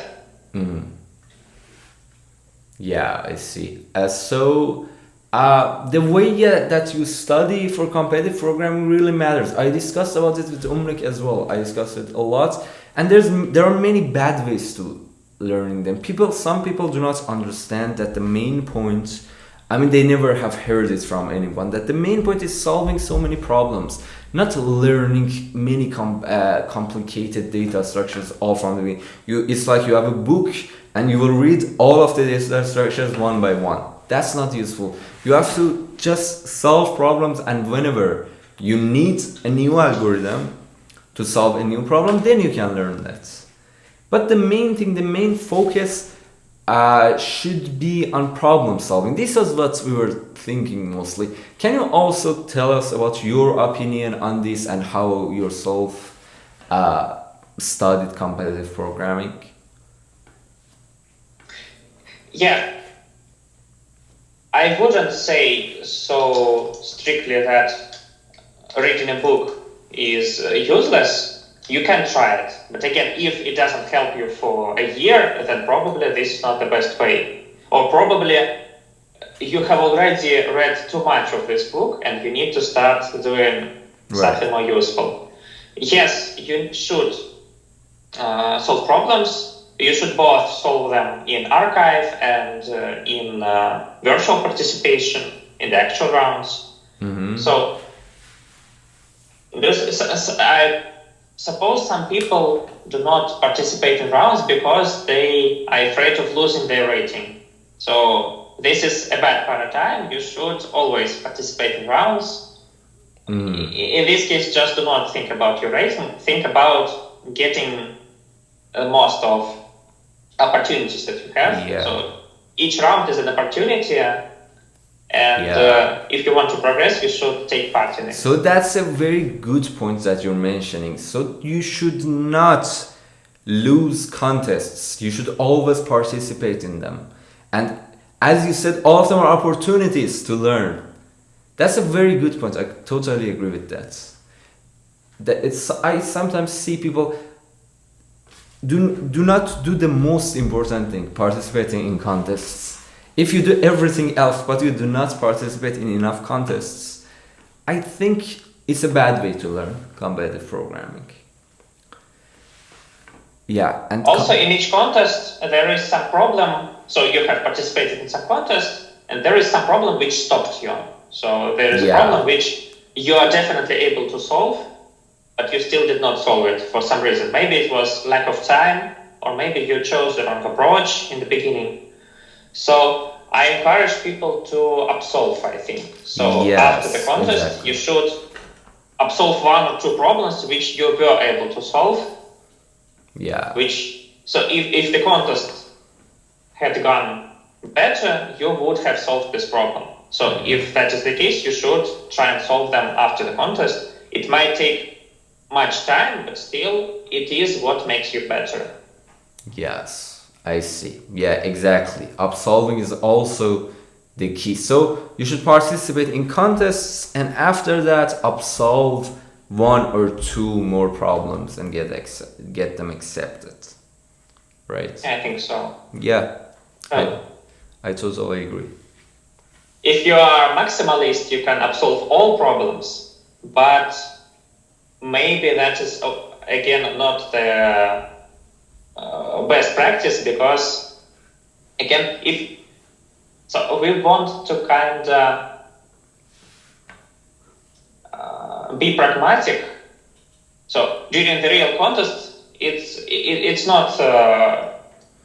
Speaker 1: Yeah, I see. So the way that you study for competitive programming really matters. I discussed about it with Umrik as well. I discussed it a lot, and there are many bad ways to learning them. Some people do not understand that the main point. I mean, they never have heard it from anyone, that the main point is solving so many problems, not learning many complicated data structures all from the beginning. It's like you have a book and you will read all of the data structures one by one. That's not useful. You have to just solve problems, and whenever you need a new algorithm to solve a new problem, then you can learn that. But the main focus should be on problem solving. This is what we were thinking mostly. Can you also tell us about your opinion on this and how yourself studied competitive programming?
Speaker 2: Yeah, I wouldn't say so strictly that reading a book is useless. You can try it, but again, if it doesn't help you for a year, then probably this is not the best way. Or probably you have already read too much of this book and you need to start doing something more useful. Yes, you should solve problems. You should both solve them in archive and in virtual participation in the actual rounds. So I suppose some people do not participate in rounds because they are afraid of losing their rating. So this is a bad paradigm. You should always participate in rounds. In this case, just do not think about your rating. Think about getting most of opportunities that you have. So each round is an opportunity. And if you want to progress, you should take part in it.
Speaker 1: So that's a very good point that you're mentioning. So you should not lose contests. You should always participate in them. And as you said, all of them are opportunities to learn. That's a very good point. I totally agree with that. I sometimes see people do not do the most important thing, participating in contests. If you do everything else, but you do not participate in enough contests, I think it's a bad way to learn competitive programming. Yeah, and
Speaker 2: also in each contest there is some problem. So you have participated in some contest, and there is some problem which stopped you. So there is a problem which you are definitely able to solve, but you still did not solve it for some reason. Maybe it was lack of time, or maybe you chose the wrong approach in the beginning. So I encourage people to absolve, I think. So after the contest, you should absolve 1 or 2 problems which you were able to solve.
Speaker 1: Yeah.
Speaker 2: So if the contest had gone better, you would have solved this problem. So if that is the case, you should try and solve them after the contest. It might take much time, but still, it is what makes you better.
Speaker 1: Yes, I see. Yeah, exactly. Upsolving is also the key. So you should participate in contests, and after that, upsolve one or two more problems and get them accepted. Right?
Speaker 2: I think so.
Speaker 1: Yeah, I totally agree.
Speaker 2: If you are maximalist, you can upsolve all problems, but maybe that is again not the best practice, because again, if so, we want to kind of be pragmatic. So during the real contest, it's not a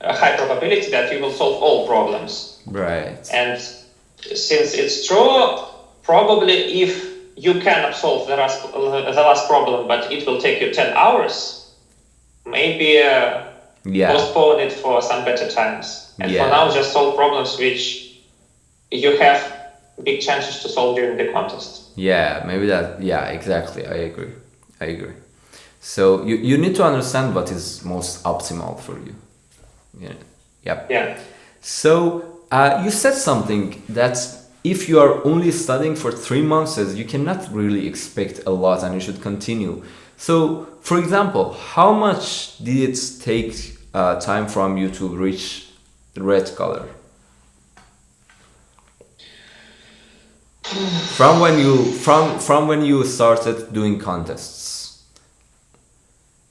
Speaker 2: high probability that you will solve all problems.
Speaker 1: Right.
Speaker 2: And since it's true, probably if you can solve the last problem, but it will take you 10 hours, maybe postpone it for some better times. And for now, just solve problems which you have big chances to solve during the contest.
Speaker 1: Yeah, maybe that. Yeah, exactly. I agree. So you need to understand what is most optimal for you. Yeah. Yep.
Speaker 2: Yeah.
Speaker 1: So you said something that if you are only studying for 3 months, you cannot really expect a lot, and you should continue. So, for example, how much did it take time from you to reach the red color? From when you started doing contests.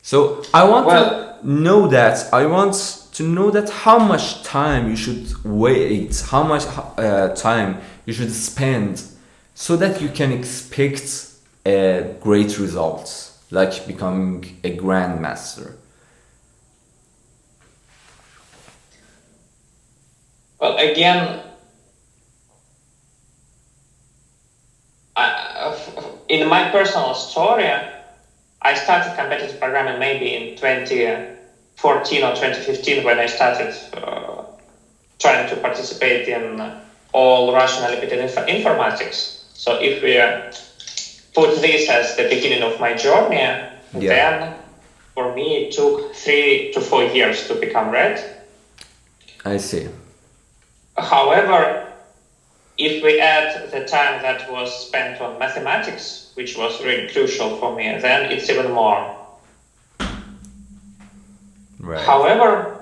Speaker 1: So I want to know that. I want to know that how much time you should wait, how much time you should spend, so that you can expect great results, like becoming a Grandmaster.
Speaker 2: Well, again, in my personal story, I started competitive programming maybe in 2014 or 2015, when I started trying to participate in all Russian Olympiad informatics. So if we put this as the beginning of my journey, then for me it took 3 to 4 years to become red.
Speaker 1: I see.
Speaker 2: However, if we add the time that was spent on mathematics, which was really crucial for me, then it's even more.
Speaker 1: Right.
Speaker 2: However,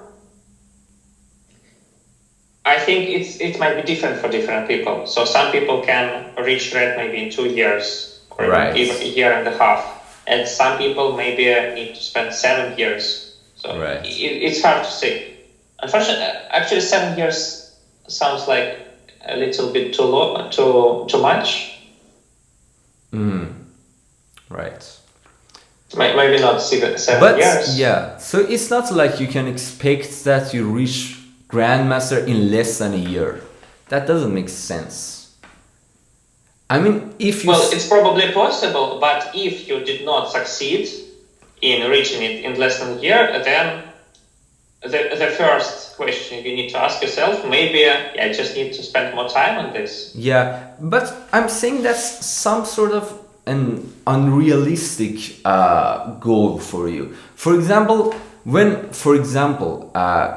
Speaker 2: I think it might be different for different people. So some people can reach red maybe in 2 years, or even a year and a half, and some people maybe need to spend 7 years. So it's hard to say. Unfortunately, actually 7 years sounds like a little bit too low, too much.
Speaker 1: Right.
Speaker 2: Maybe not 7
Speaker 1: but
Speaker 2: years.
Speaker 1: Yeah, so it's not like you can expect that you reach Grandmaster in less than a year. That doesn't make sense. I mean, if you...
Speaker 2: Well, it's probably possible, but if you did not succeed in reaching it in less than a year, then the first question you need to ask yourself, maybe I just need to spend more time on this.
Speaker 1: Yeah, but I'm saying that's some sort of an unrealistic goal for you. For example,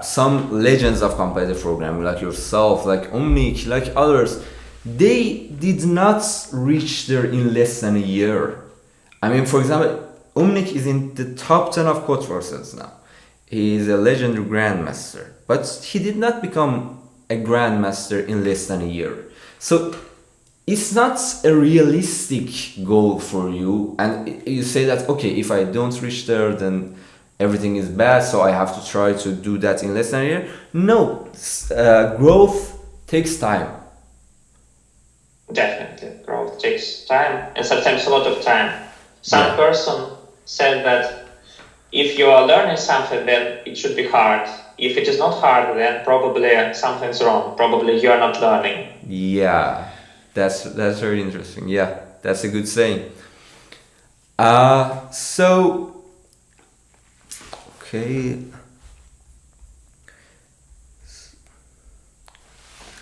Speaker 1: some legends of competitive programming, like yourself, like Omnik, like others, they did not reach there in less than a year. I mean, for example, Omnik is in the top 10 of Codeforces now. He is a legendary Grandmaster, but he did not become a Grandmaster in less than a year. So it's not a realistic goal for you, and you say that, okay, if I don't reach there, then everything is bad, so I have to try to do that in less than a year. No, growth takes time.
Speaker 2: Definitely, growth takes time, and sometimes a lot of time. Some person said that if you are learning something, then it should be hard. If it is not hard, then probably something's wrong. Probably you are not learning.
Speaker 1: Yeah, that's very interesting. Yeah, that's a good saying. So, Okay.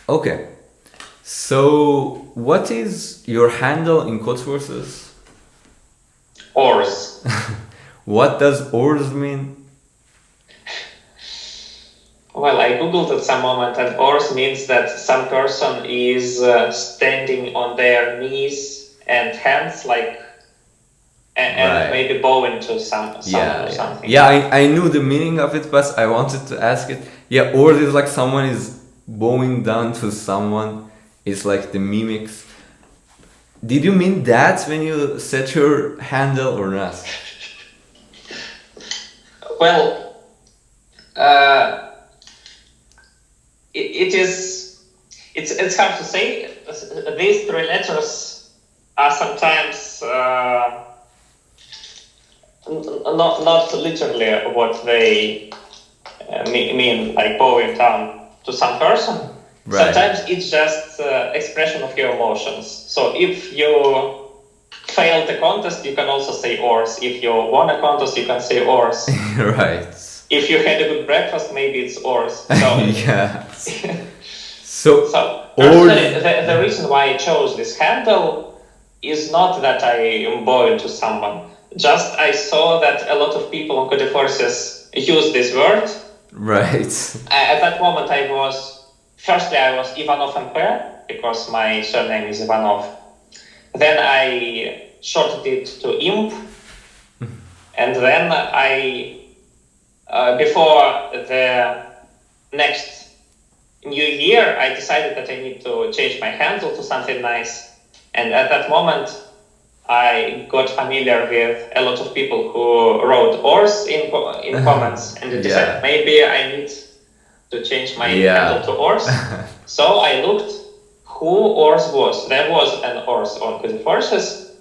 Speaker 1: Okay. So, what is your handle in Codeforces?
Speaker 2: Ors.
Speaker 1: What does ORS mean?
Speaker 2: Well, I googled at some moment, and ors means that some person is standing on their knees and hands, like, and
Speaker 1: Right.
Speaker 2: maybe bowing to someone or something.
Speaker 1: Yeah, I knew the meaning of it, but I wanted to ask it. Yeah, ORS is like someone is bowing down to someone. It's like the mimics. Did you mean that when you set your handle or not?
Speaker 2: Well, it's hard to say. These three letters are sometimes not literally what they mean, like bowing down to some person.
Speaker 1: Right.
Speaker 2: Sometimes it's just expression of your emotions. So if you failed the contest, you can also say ors. If you won a contest, you can say ors.
Speaker 1: Right.
Speaker 2: If you had a good breakfast, maybe it's ors. So,
Speaker 1: yeah. So
Speaker 2: personally, the reason why I chose this handle is not that I am bowing to someone. Just I saw that a lot of people on Codeforces use this word.
Speaker 1: Right.
Speaker 2: At that moment, I was Ivanov MP, because my surname is Ivanov. Then I shortened it to IMP, and then before the next new year, I decided that I need to change my handle to something nice. And at that moment, I got familiar with a lot of people who wrote ors in comments, and I decided maybe I need to change my handle to ors. So I looked who ors was. There was an ors on Codeforces,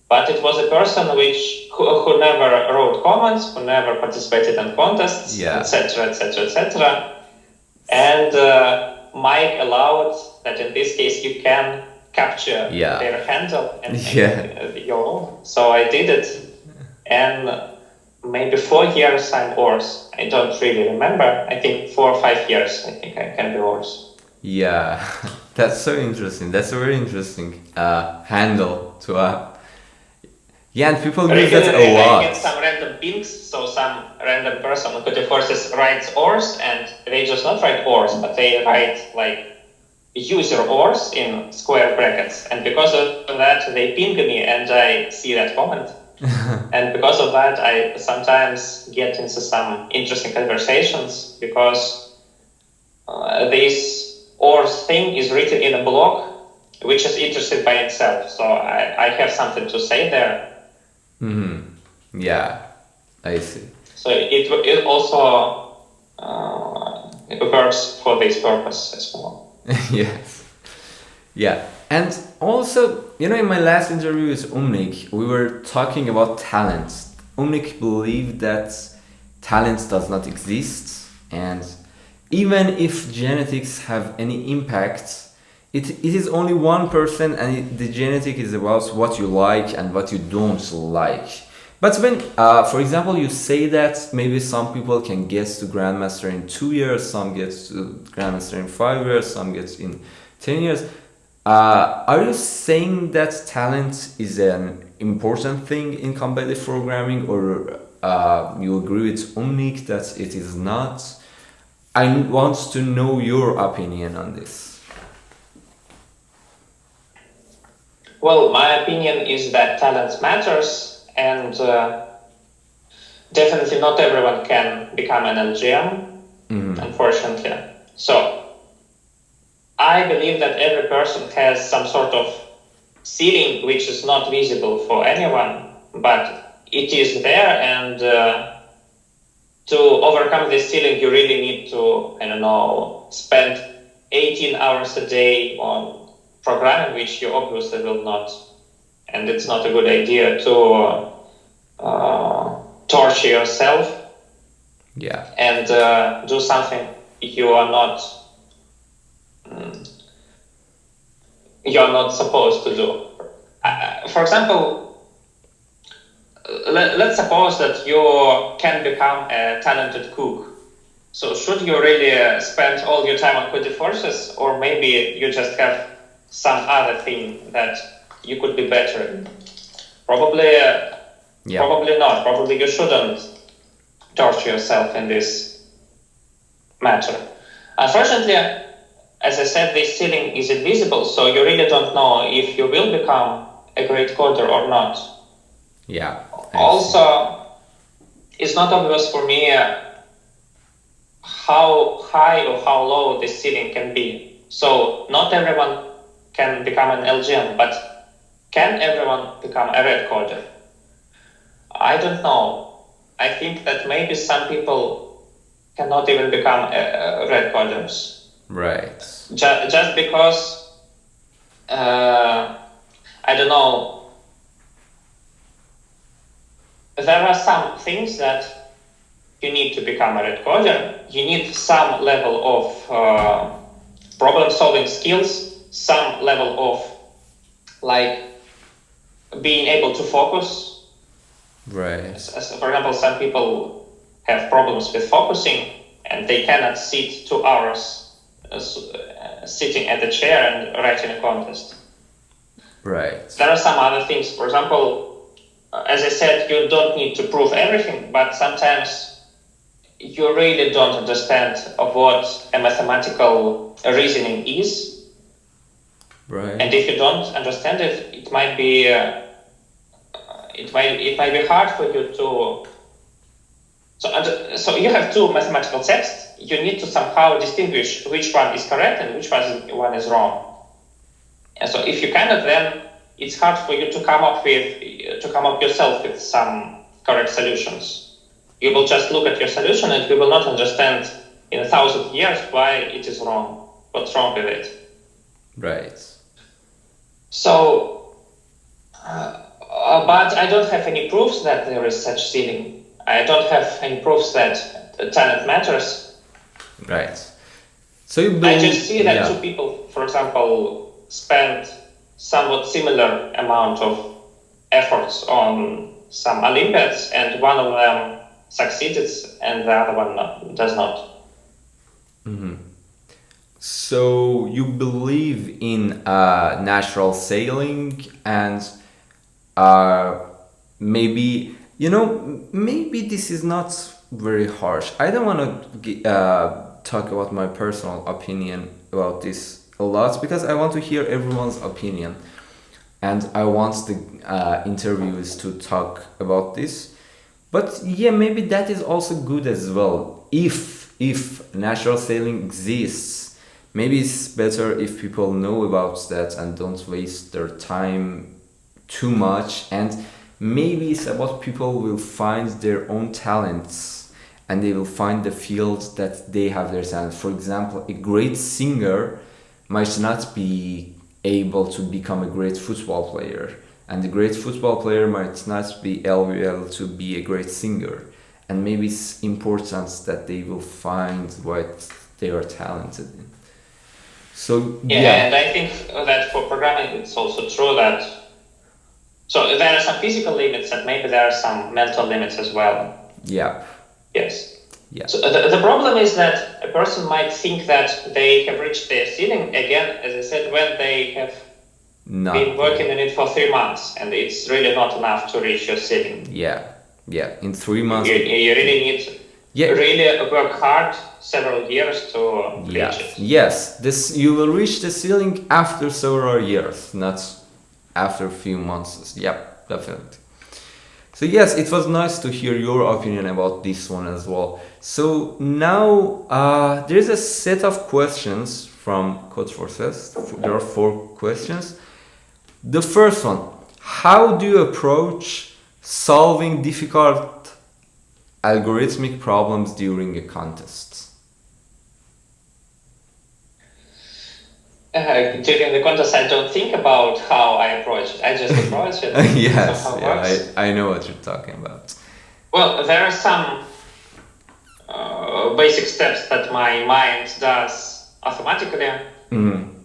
Speaker 2: but it was a person who never wrote comments, who never participated in contests, etc., etc., etc. And Mike allowed that in this case you can capture their handle and make your own. So I did it, and maybe 4 years I'm ors. I don't really remember. I think 4 or 5 years. I think I can be ors.
Speaker 1: Yeah, that's so interesting. That's a very interesting handle to have. Yeah, and people use that a lot.
Speaker 2: I get some random pings, so some random person on Codeforces writes ors, and they just not write ors, but they write like user ors in square brackets. And because of that, they ping me, and I see that comment. And because of that, I sometimes get into some interesting conversations, because this ors thing is written in a blog, which is interesting by itself. So I have something to say there.
Speaker 1: Mm-hmm. Yeah, I see.
Speaker 2: So it also works for this purpose as well.
Speaker 1: Yes. Yeah. And also, in my last interview with Umnik, we were talking about talents. Umnik believed that talent does not exist, and even if genetics have any impact, it is only 1%, and the genetic is about what you like and what you don't like. But when, for example, you say that maybe some people can get to Grandmaster in 2 years, some get to Grandmaster in 5 years, some get in 10 years. Are you saying that talent is an important thing in competitive programming, or you agree with Umnik that it is not? I want to know your opinion on this.
Speaker 2: Well, my opinion is that talent matters, and definitely not everyone can become an LGM, unfortunately. So I believe that every person has some sort of ceiling which is not visible for anyone, but it is there, and to overcome this ceiling, you really need to, spend 18 hours a day on programming, which you obviously will not. And it's not a good idea to torture yourself.
Speaker 1: Yeah.
Speaker 2: And do something you're not supposed to do. For example, let's suppose that you can become a talented cook. So should you really spend all your time on Codeforces, or maybe you just have some other thing that you could be better in? Probably not. Probably you shouldn't torture yourself in this matter. Unfortunately, as I said, this ceiling is invisible, so you really don't know if you will become a great coder or not.
Speaker 1: Yeah.
Speaker 2: Also, it's not obvious for me how high or how low this ceiling can be. So not everyone can become an LGM, but can everyone become a red coder? I don't know. I think that maybe some people cannot even become red coders.
Speaker 1: Right.
Speaker 2: Just because, I don't know, there are some things that you need to become a red coder. You need some level of problem-solving skills, some level of like being able to focus.
Speaker 1: Right.
Speaker 2: For example, some people have problems with focusing and they cannot sit 2 hours sitting at the chair and writing a contest.
Speaker 1: Right.
Speaker 2: There are some other things. For example, as I said, you don't need to prove everything, but sometimes you really don't understand of what a mathematical reasoning is.
Speaker 1: Right.
Speaker 2: And if you don't understand it, it might be hard for you to. So you have two mathematical texts. You need to somehow distinguish which one is correct and which one is wrong. And so if you cannot, then it's hard for you to come up yourself with some correct solutions. You will just look at your solution and you will not understand in 1,000 years why it is wrong. What's wrong with it?
Speaker 1: Right.
Speaker 2: So, but I don't have any proofs that there is such ceiling. I don't have any proofs that talent matters.
Speaker 1: Right. So you
Speaker 2: I just see that two people, for example, spend somewhat similar amount of efforts on some Olympiads, and one of them succeeded and the other one does not.
Speaker 1: Mm-hmm. So you believe in natural sailing and maybe, maybe this is not very harsh. I don't want to talk about my personal opinion about this a lot because I want to hear everyone's opinion and I want the interviews to talk about this. But yeah, maybe that is also good as well. If natural sailing exists, maybe it's better if people know about that and don't waste their time too much. And maybe it's about people will find their own talents and they will find the field that they have their talent. For example, a great singer might not be able to become a great football player, and the great football player might not be able to be a great singer. And maybe it's important that they will find what they are talented in. So
Speaker 2: yeah, and I think that for programming it's also true that so there are some physical limits and maybe there are some mental limits as well.
Speaker 1: Yeah.
Speaker 2: Yes.
Speaker 1: Yeah.
Speaker 2: So the problem is that a person might think that they have reached their ceiling again, as I said, when they have been working on it for 3 months, and it's really not enough to reach your ceiling.
Speaker 1: Yeah. In 3 months.
Speaker 2: You really need to really work hard several years to reach it.
Speaker 1: Yes, you will reach the ceiling after several years, not after a few months. Yep, definitely. So yes, it was nice to hear your opinion about this one as well. So now there's a set of questions from Codeforces. There are 4 questions. The first one: how do you approach solving difficult algorithmic problems during a contest?
Speaker 2: During the contest, I don't think about how I approach it. I just approach it.
Speaker 1: Yes, I know what you're talking about.
Speaker 2: Well, there are some basic steps that my mind does automatically.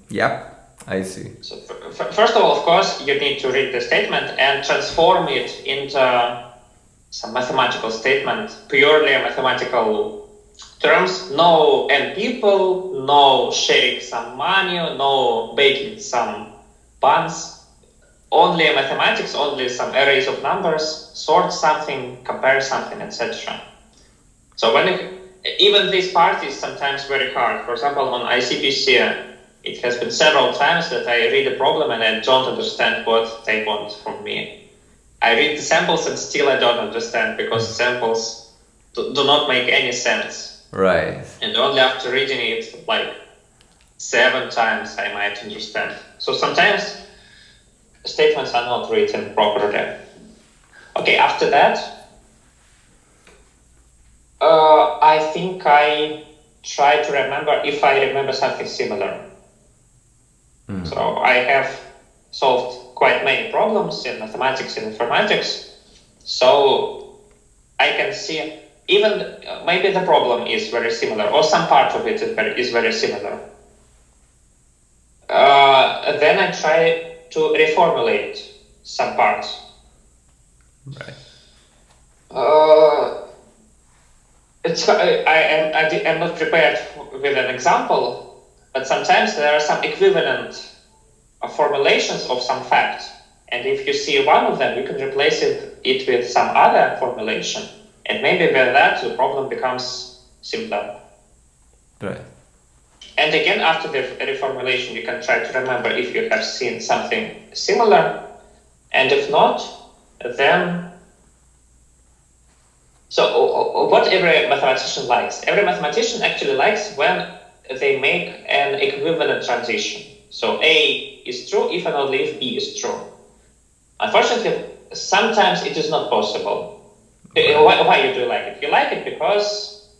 Speaker 1: Yeah, I see.
Speaker 2: So first of all, of course, you need to read the statement and transform it into some mathematical statement, purely mathematical terms, no n people, no sharing some money, no baking some buns, only mathematics, only some arrays of numbers, sort something, compare something, etc. So even this part is sometimes very hard. For example, on ICPC, it has been several times that I read a problem and I don't understand what they want from me. I read the samples and still I don't understand because samples do not make any sense.
Speaker 1: Right.
Speaker 2: And only after reading it like 7 times I might understand. So sometimes statements are not written properly. Okay, after that, I think I try to remember if I remember something similar. So I have solved quite many problems in mathematics and informatics. So I can see even maybe the problem is very similar or some part of it is very similar. Then I try to reformulate some parts.
Speaker 1: Right.
Speaker 2: I'm not prepared with an example, but sometimes there are some equivalent formulations of some fact. And if you see one of them, you can replace it with some other formulation. And maybe with that, the problem becomes simpler.
Speaker 1: Right.
Speaker 2: And again, after the reformulation, you can try to remember if you have seen something similar. And if not, then... So what every mathematician likes? Every mathematician actually likes when they make an equivalent transition. So A is true if and only if B is true. Unfortunately, sometimes it is not possible. Why you do like it? You like it because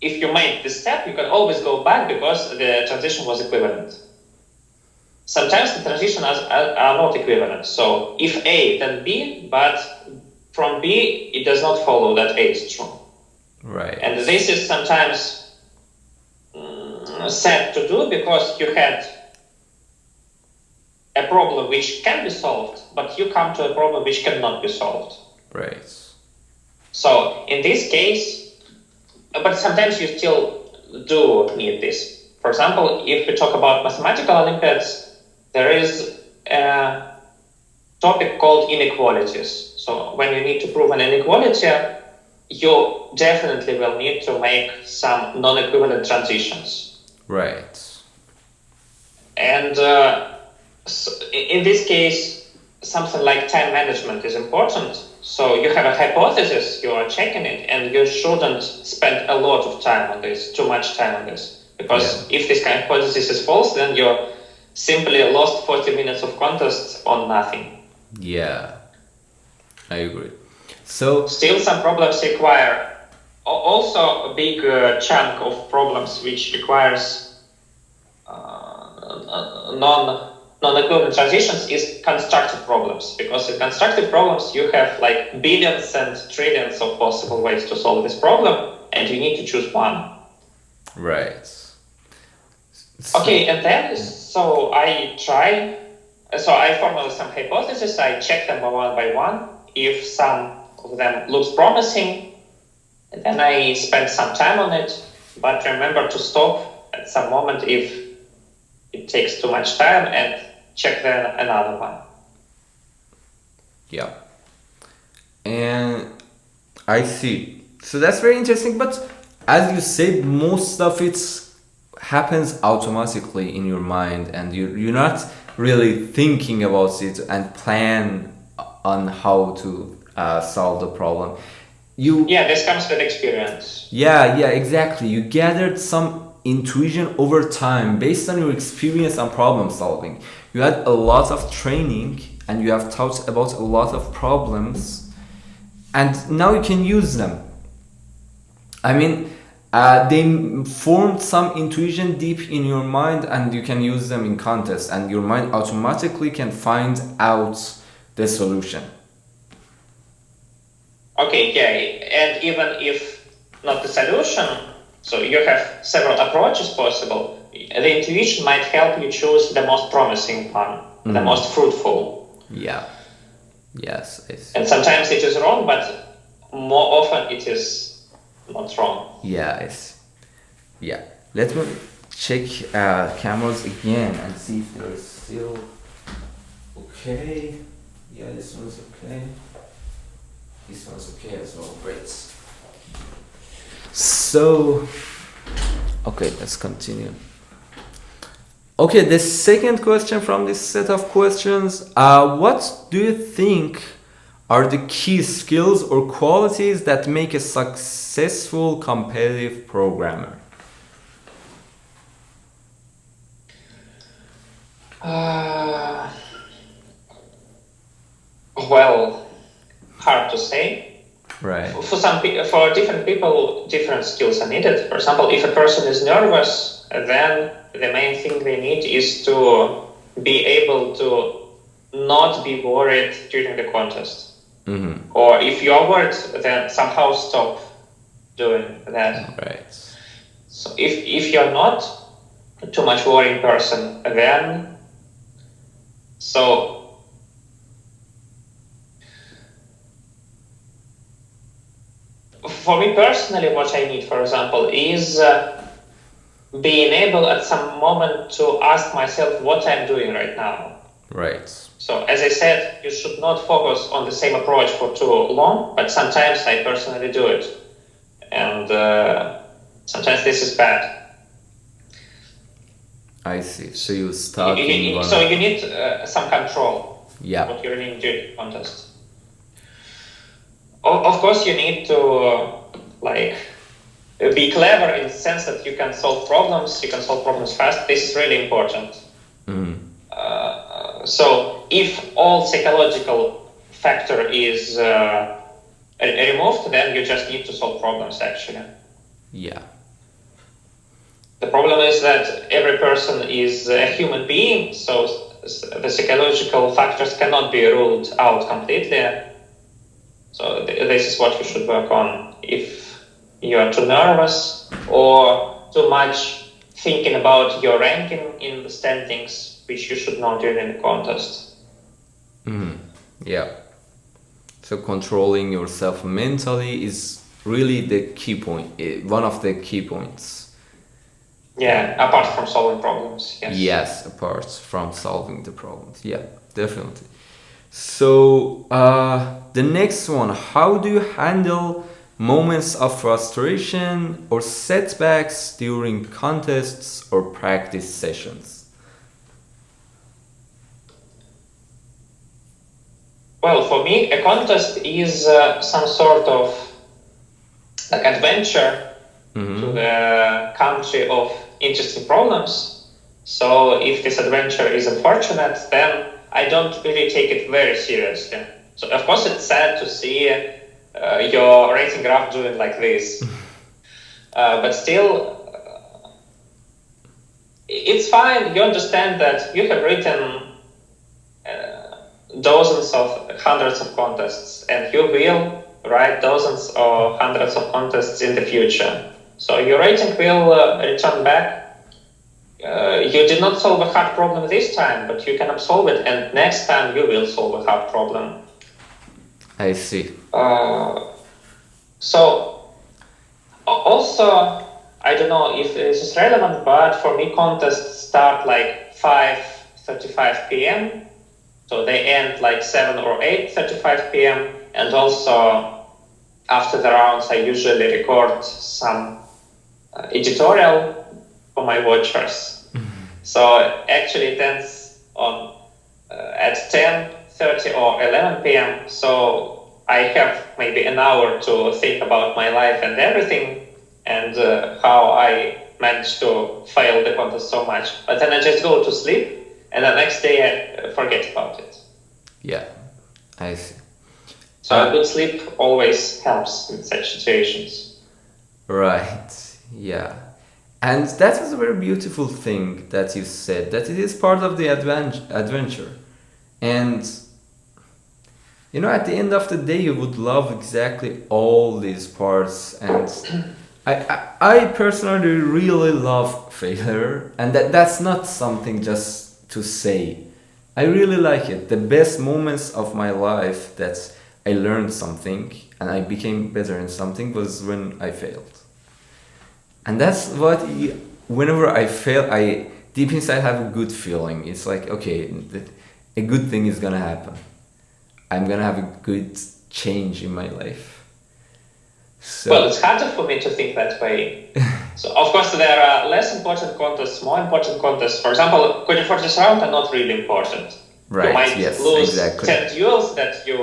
Speaker 2: if you make this step, you can always go back because the transition was equivalent. Sometimes the transitions are not equivalent. So if A, then B, but from B, it does not follow that A is true.
Speaker 1: Right.
Speaker 2: And this is sometimes sad to do because you had a problem which can be solved, but you come to a problem which cannot be solved.
Speaker 1: Right.
Speaker 2: So in this case, but sometimes you still do need this. For example, if we talk about mathematical Olympiads, there is a topic called inequalities. So when you need to prove an inequality, you definitely will need to make some non-equivalent transitions.
Speaker 1: Right.
Speaker 2: And so in this case, something like time management is important. So you have a hypothesis, you are checking it, and you shouldn't spend a lot of time on this, too much time on this. Because if this hypothesis is false, then you simply lost 40 minutes of contest on nothing.
Speaker 1: Yeah, I agree. So
Speaker 2: still some problems require also a big chunk of problems which requires non-equivalent transitions is constructive problems, because in constructive problems you have like billions and trillions of possible ways to solve this problem and you need to choose one.
Speaker 1: Right.
Speaker 2: Okay, and then so I formulate some hypotheses, I check them one by one. If some of them looks promising, then I spend some time on it, but remember to stop at some moment if it takes too much time and check then another one.
Speaker 1: Yeah. And I see. So that's very interesting, but as you said, most of it happens automatically in your mind and you're not really thinking about it and plan on how to solve the problem.
Speaker 2: This comes with experience.
Speaker 1: Yeah, exactly. You gathered some intuition over time based on your experience on problem solving. You had a lot of training and you have thought about a lot of problems and now you can use them. I mean, they formed some intuition deep in your mind and you can use them in contests and your mind automatically can find out the solution.
Speaker 2: Okay, and even if not the solution, so you have several approaches possible, the intuition might help you choose the most promising one, the most fruitful.
Speaker 1: Yeah. Yes.
Speaker 2: And sometimes it is wrong, but more often it is not wrong.
Speaker 1: Yes. Yeah. Let me check cameras again and see if they're still okay. Yeah, this one's okay. This one's okay as well. Great. So, okay, let's continue. Okay, the second question from this set of questions. What do you think are the key skills or qualities that make a successful competitive programmer?
Speaker 2: Well, hard to say.
Speaker 1: Right.
Speaker 2: For different people, different skills are needed. For example, if a person is nervous, then the main thing they need is to be able to not be worried during the contest.
Speaker 1: Mm-hmm.
Speaker 2: Or if you are worried, then somehow stop doing that.
Speaker 1: Right.
Speaker 2: So if you're not too much worrying person, then for me personally, what I need, for example, is being able at some moment to ask myself what I'm doing right now.
Speaker 1: Right.
Speaker 2: So as I said, you should not focus on the same approach for too long, but sometimes I personally do it. And sometimes this is bad.
Speaker 1: I see. So you start
Speaker 2: you need some control.
Speaker 1: Yeah.
Speaker 2: What you're doing during the contest. Of course, you need to be clever in the sense that you can solve problems. You can solve problems fast. This is really important.
Speaker 1: Mm-hmm.
Speaker 2: So if all psychological factor is removed, then you just need to solve problems actually.
Speaker 1: Yeah.
Speaker 2: The problem is that every person is a human being, so the psychological factors cannot be ruled out completely. So this is what you should work on. If you are too nervous or too much thinking about your ranking in the standings, which you should not do in the contest.
Speaker 1: Mm-hmm. Yeah. So controlling yourself mentally is really the key point, one of the key points.
Speaker 2: Yeah, apart from solving problems. Yes.
Speaker 1: Yes, apart from solving the problems. Yeah, definitely. So the next one, how do you handle moments of frustration or setbacks during contests or practice sessions?
Speaker 2: Well, for me, a contest is some sort of adventure to the country of interesting problems. So if this adventure is unfortunate, then I don't really take it very seriously. So of course it's sad to see your rating graph doing like this. But still, it's fine. You understand that you have written dozens of hundreds of contests, and you will write dozens or hundreds of contests in the future. So your rating will return back. You did not solve a hard problem this time, but you can solve it, and next time you will solve a hard problem.
Speaker 1: I see.
Speaker 2: So also, I don't know if this is relevant, but for me contests start like 5:35 p.m. So they end like 7 or 8:35 p.m. And also after the rounds, I usually record some editorial for my watchers. So actually it ends on at 10:30 or 11 p.m. So I have maybe an hour to think about my life and everything, and how I managed to fail the contest so much. But then I just go to sleep, and the next day I forget about it.
Speaker 1: Yeah, I see.
Speaker 2: So a good sleep always helps in such situations.
Speaker 1: Right, yeah. And that was a very beautiful thing that you said, that it is part of the adventure. And, you know, at the end of the day, you would love exactly all these parts. And I personally really love failure. And that's not something just to say. I really like it. The best moments of my life, that's I learned something and I became better in something was when I failed. And that's what, whenever I fail, I deep inside have a good feeling. It's like, okay, a good thing is gonna happen. I'm gonna have a good change in my life. So,
Speaker 2: well, it's harder for me to think that way. So, of course, there are less important contests, more important contests. For example, Codeforces round are not really important.
Speaker 1: right,
Speaker 2: You might
Speaker 1: yes,
Speaker 2: lose
Speaker 1: exactly.
Speaker 2: 10 duels that you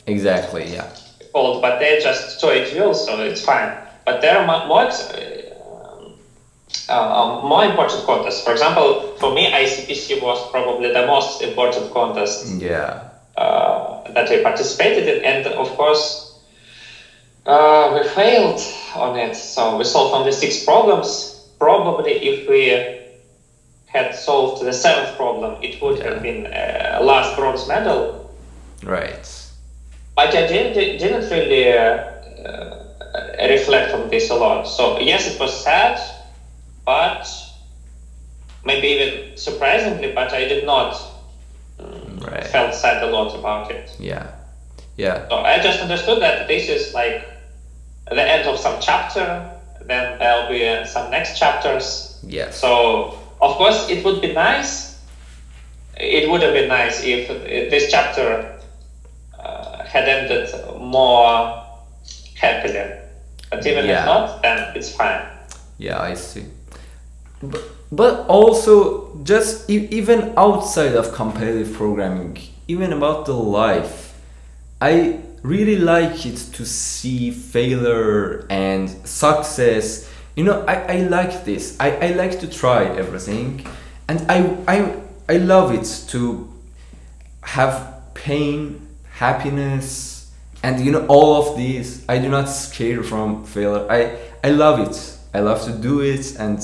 Speaker 1: Exactly, yeah.
Speaker 2: hold, but they're just toy duels, so it's fine. But there are more important contests. For example, for me, ICPC was probably the most important contest
Speaker 1: Yeah.
Speaker 2: that I participated in, and of course, we failed on it. So we solved only 6 problems. Probably, if we had solved the 7th problem, it would have been last bronze medal.
Speaker 1: Right.
Speaker 2: But I didn't really reflect on this a lot. So yes, it was sad, but maybe even surprisingly, but I did not felt sad a lot about it.
Speaker 1: Yeah. Yeah.
Speaker 2: So I just understood that this is like the end of some chapter, then there'll be some next chapters.
Speaker 1: Yes.
Speaker 2: So of course it would be nice. It would have been nice if this chapter had ended more happily. But even if not, then it's fine.
Speaker 1: Yeah, I see. But also, just even outside of competitive programming, even about the life, I really like it to see failure and success. You know, I like this. I like to try everything, and I love it to have pain, happiness, and you know, all of these. I do not scare from failure. I love it. I love to do it, and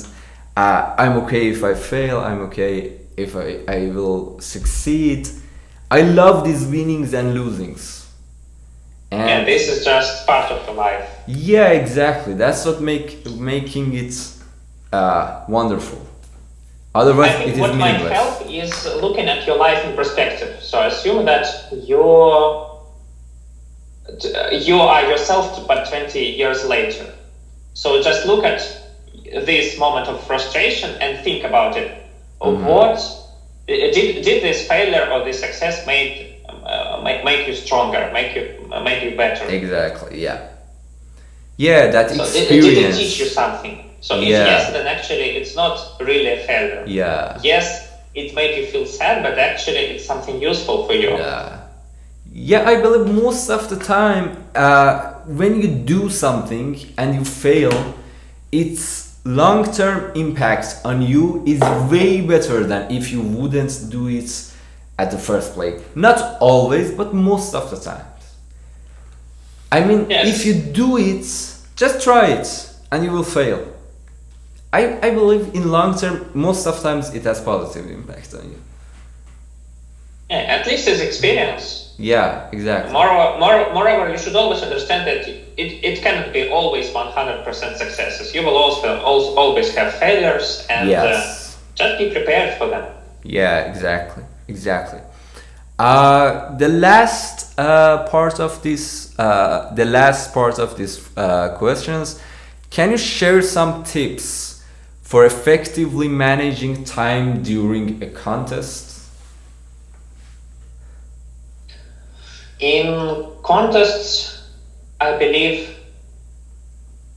Speaker 1: I'm okay if I fail. I'm okay if I will succeed. I love these winnings and losings.
Speaker 2: And this is just part of the life.
Speaker 1: Yeah, exactly. That's what making it wonderful. Otherwise,
Speaker 2: I think
Speaker 1: it is
Speaker 2: what might
Speaker 1: meaningless.
Speaker 2: help is looking at your life in perspective. So assume that you are yourself, but 20 years later. So just look at this moment of frustration and think about it. What did this failure or this success make you stronger, make you better?
Speaker 1: Exactly. Yeah. Yeah, that
Speaker 2: So
Speaker 1: experience.
Speaker 2: did it teach you something? So if yes, then actually it's not really a failure.
Speaker 1: Yeah.
Speaker 2: Yes, it made you feel sad, but actually it's something useful for you.
Speaker 1: Yeah. Yeah, I believe most of the time, when you do something and you fail, its long-term impact on you is way better than if you wouldn't do it at the first place. Not always, but most of the time. I mean, if you do it, just try it and you will fail. I believe in long term, most of times it has positive impact on you.
Speaker 2: Yeah, at least as experience.
Speaker 1: Yeah, exactly.
Speaker 2: Moreover, you should always understand that it cannot be always 100% successes. You will also always have failures, and just be prepared for them.
Speaker 1: Yeah, exactly. The last part of this questions. Can you share some tips for effectively managing time during a contest?
Speaker 2: In contests, I believe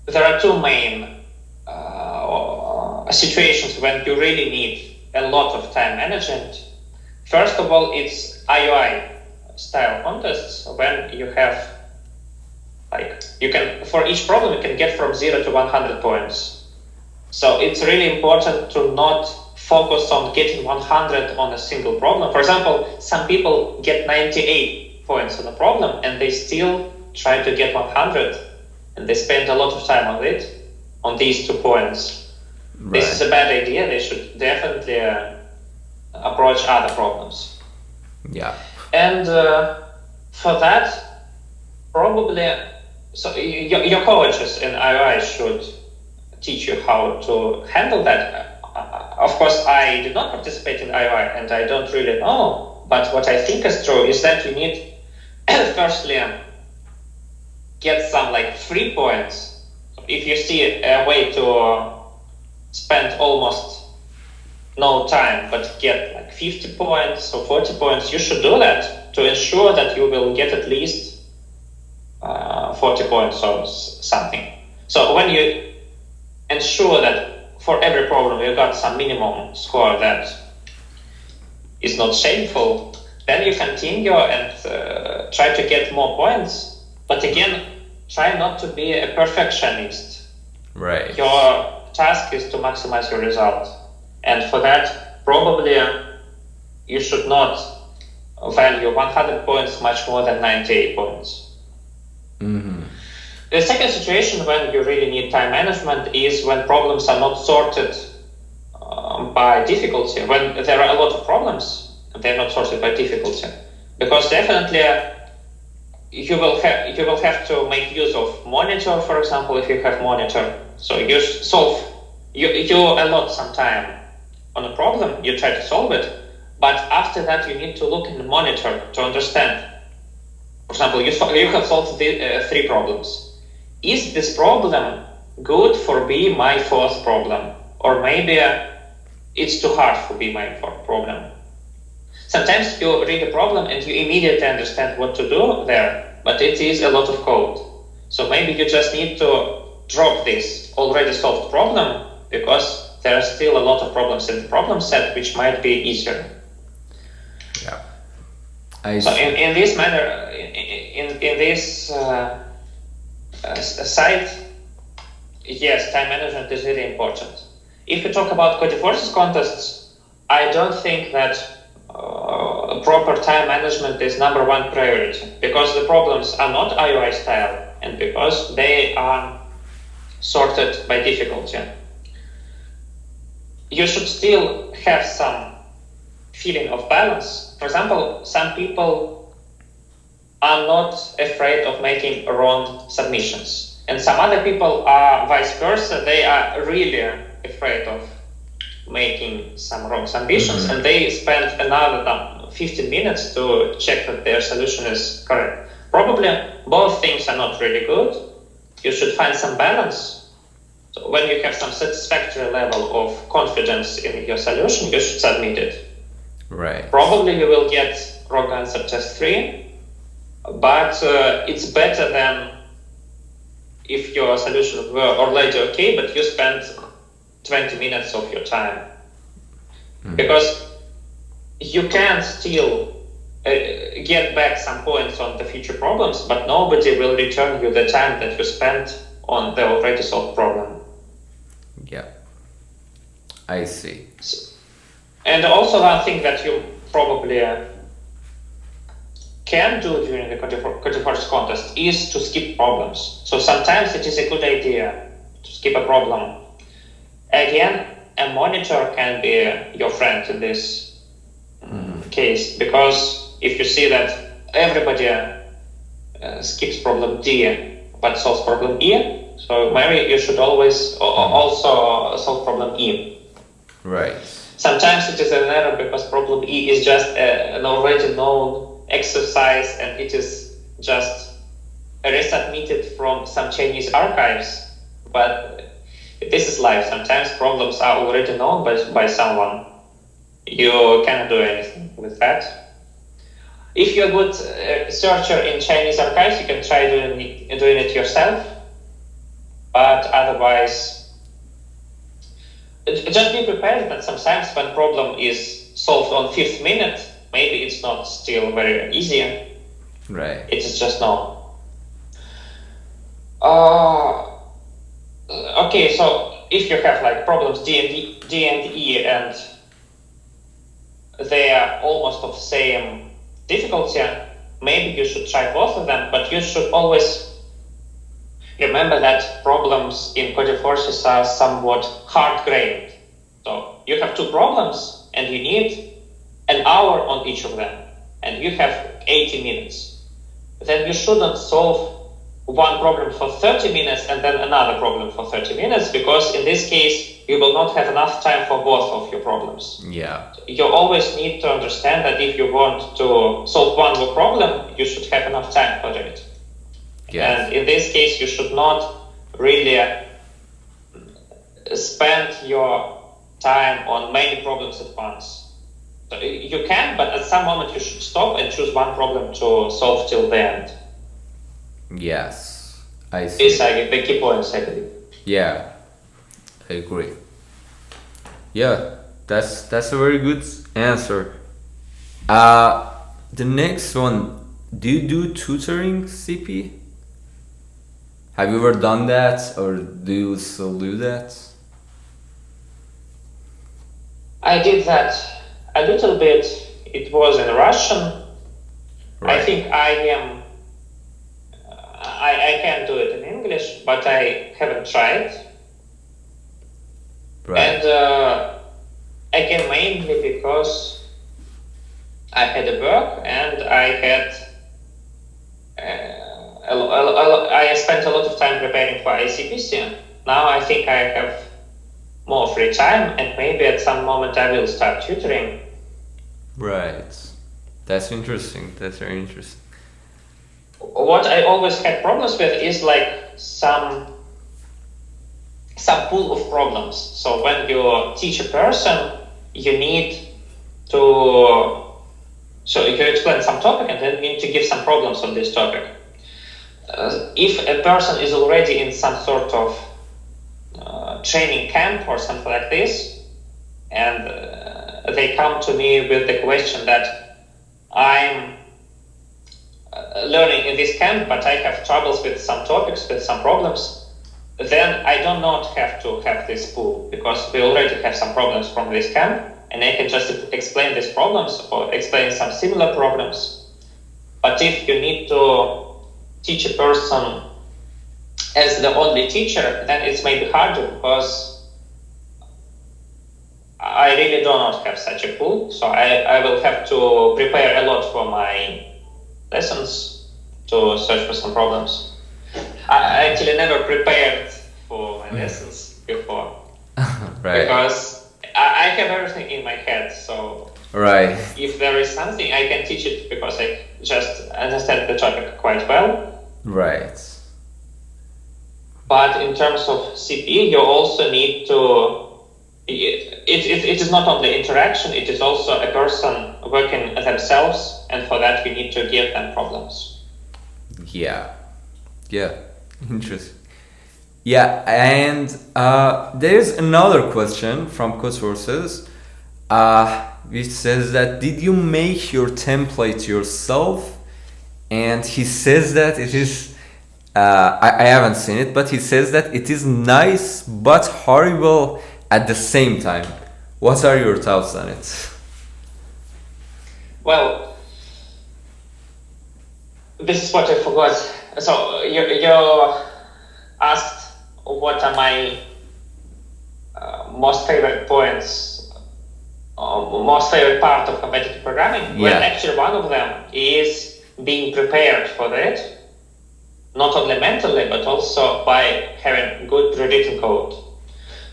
Speaker 2: there are 2 main situations when you really need a lot of time management. First of all, it's IOI style contests when you have for each problem you can get from 0 to 100 points. So it's really important to not focus on getting 100 on a single problem. For example, some people get 98 points on a problem and they still try to get 100, and they spend a lot of time on it, on these 2 points. Right. This is a bad idea. They should definitely approach other problems.
Speaker 1: Yeah.
Speaker 2: And for that, probably, so your coaches in IOI should teach you how to handle that. Of course, I did not participate in IOI and I don't really know, but what I think is true is that you need firstly get some like free points. If you see a way to spend almost no time but get like 50 points or 40 points, you should do that to ensure that you will get at least 40 points or something. So when you ensure that for every problem you got some minimum score that is not shameful, then you continue and try to get more points. But again, try not to be a perfectionist.
Speaker 1: Right.
Speaker 2: Your task is to maximize your result. And for that, probably you should not value 100 points much more than 98 points.
Speaker 1: Mm-hmm.
Speaker 2: The second situation when you really need time management is when problems are not sorted by difficulty. When there are a lot of problems, they're not sorted by difficulty. Because definitely you will have to make use of monitor, for example, if you have monitor. So you allot some time on a problem, you try to solve it, but after that you need to look in the monitor to understand. For example, you have solved the, 3 problems. Is this problem good for be my 4th problem? Or maybe it's too hard for be my 4th problem. Sometimes you read a problem and you immediately understand what to do there, but it is a lot of code. So maybe you just need to drop this already solved problem because there are still a lot of problems in the problem set which might be easier.
Speaker 1: Yeah.
Speaker 2: So in this manner, in this side, yes, time management is really important. If we talk about Codeforces contests, I don't think that proper time management is #1 priority, because the problems are not IOI style and because they are sorted by difficulty. You should still have some feeling of balance. For example, some people are not afraid of making wrong submissions, and some other people are vice versa. They are really afraid of making some wrong submissions, and they spend another 15 minutes to check that their solution is correct. Probably both things are not really good. You should find some balance. So when you have some satisfactory level of confidence in your solution, you should submit it.
Speaker 1: Right.
Speaker 2: Probably you will get wrong answer test 3, but it's better than if your solution were already okay, but you spent 20 minutes of your time. Because you can still get back some points on the future problems, but nobody will return you the time that you spent on the already solved problem.
Speaker 1: Yeah, I see.
Speaker 2: And also one thing that you probably can do during the Codeforces contest is to skip problems. So sometimes it is a good idea to skip a problem. Again, a monitor can be your friend in this case, because if you see that everybody skips problem D but solves problem E, so maybe you should always also solve problem E.
Speaker 1: Right.
Speaker 2: Sometimes it is an error because problem E is just an already known exercise and it is just resubmitted from some Chinese archives. But this is life. Sometimes problems are already known by someone. You cannot do anything with that. If you're a good searcher in Chinese archives, you can try doing it yourself. But otherwise, just be prepared that sometimes when problem is solved on 5th minute, maybe it's not still very easy.
Speaker 1: Right.
Speaker 2: It is just known. Okay, so if you have like problems D and E and they are almost of the same difficulty, maybe you should try both of them, but you should always remember that problems in Codeforces are somewhat hard-grained. So you have 2 problems and you need an hour on each of them, and you have 80 minutes. Then you shouldn't solve one problem for 30 minutes and then another problem for 30 minutes, because in this case, you will not have enough time for both of your problems.
Speaker 1: Yeah.
Speaker 2: You always need to understand that if you want to solve one more problem, you should have enough time for it.
Speaker 1: Yes.
Speaker 2: And in this case, you should not really spend your time on many problems at once. So you can, but at some moment you should stop and choose one problem to solve till the end.
Speaker 1: Yes, I see.
Speaker 2: These are the key points, I believe.
Speaker 1: Yeah, I agree. Yeah, that's a very good answer. The next one, do you do tutoring, CP? Have you ever done that, or do you still do that?
Speaker 2: I did that a little bit. It was in Russian.
Speaker 1: Right.
Speaker 2: I think I can do it in English, but I haven't tried.
Speaker 1: Right.
Speaker 2: And again, mainly because I had a work and I had I spent a lot of time preparing for ICPC. Now I think I have more free time, and maybe at some moment I will start tutoring.
Speaker 1: Right. That's interesting. That's very interesting.
Speaker 2: What I always had problems with is like some pool of problems. So when you teach a person, you need to you explain some topic and then you need to give some problems on this topic. If a person is already in some sort of training camp or something like this, and they come to me with the question that I'm learning in this camp, but I have troubles with some topics, with some problems, then I do not have to have this pool, because we already have some problems from this camp, and I can just explain these problems or explain some similar problems. But if you need to teach a person as the only teacher, then it's maybe harder, because I really do not have such a pool. So I will have to prepare a lot for my lessons to search for some problems. I actually never prepared for my lessons before.
Speaker 1: Right.
Speaker 2: Because I have everything in my head. So
Speaker 1: right.
Speaker 2: If there is something, I can teach it because I just understand the topic quite well.
Speaker 1: Right.
Speaker 2: But in terms of CP, you also need to. It is not only interaction; it is also a person working themselves, and for that we need to give them problems.
Speaker 1: Yeah. Yeah. Interesting. Yeah, and there's another question from Codeforces, which says that did you make your template yourself? And he says that it is. I haven't seen it, but he says that it is nice but horrible at the same time. What are your thoughts on it?
Speaker 2: Well, this is what I forgot. So you asked what are my most favorite points, most favorite part of competitive programming.
Speaker 1: Yeah.
Speaker 2: Well, actually one of them is being prepared for that, not only mentally, but also by having good pre-written code.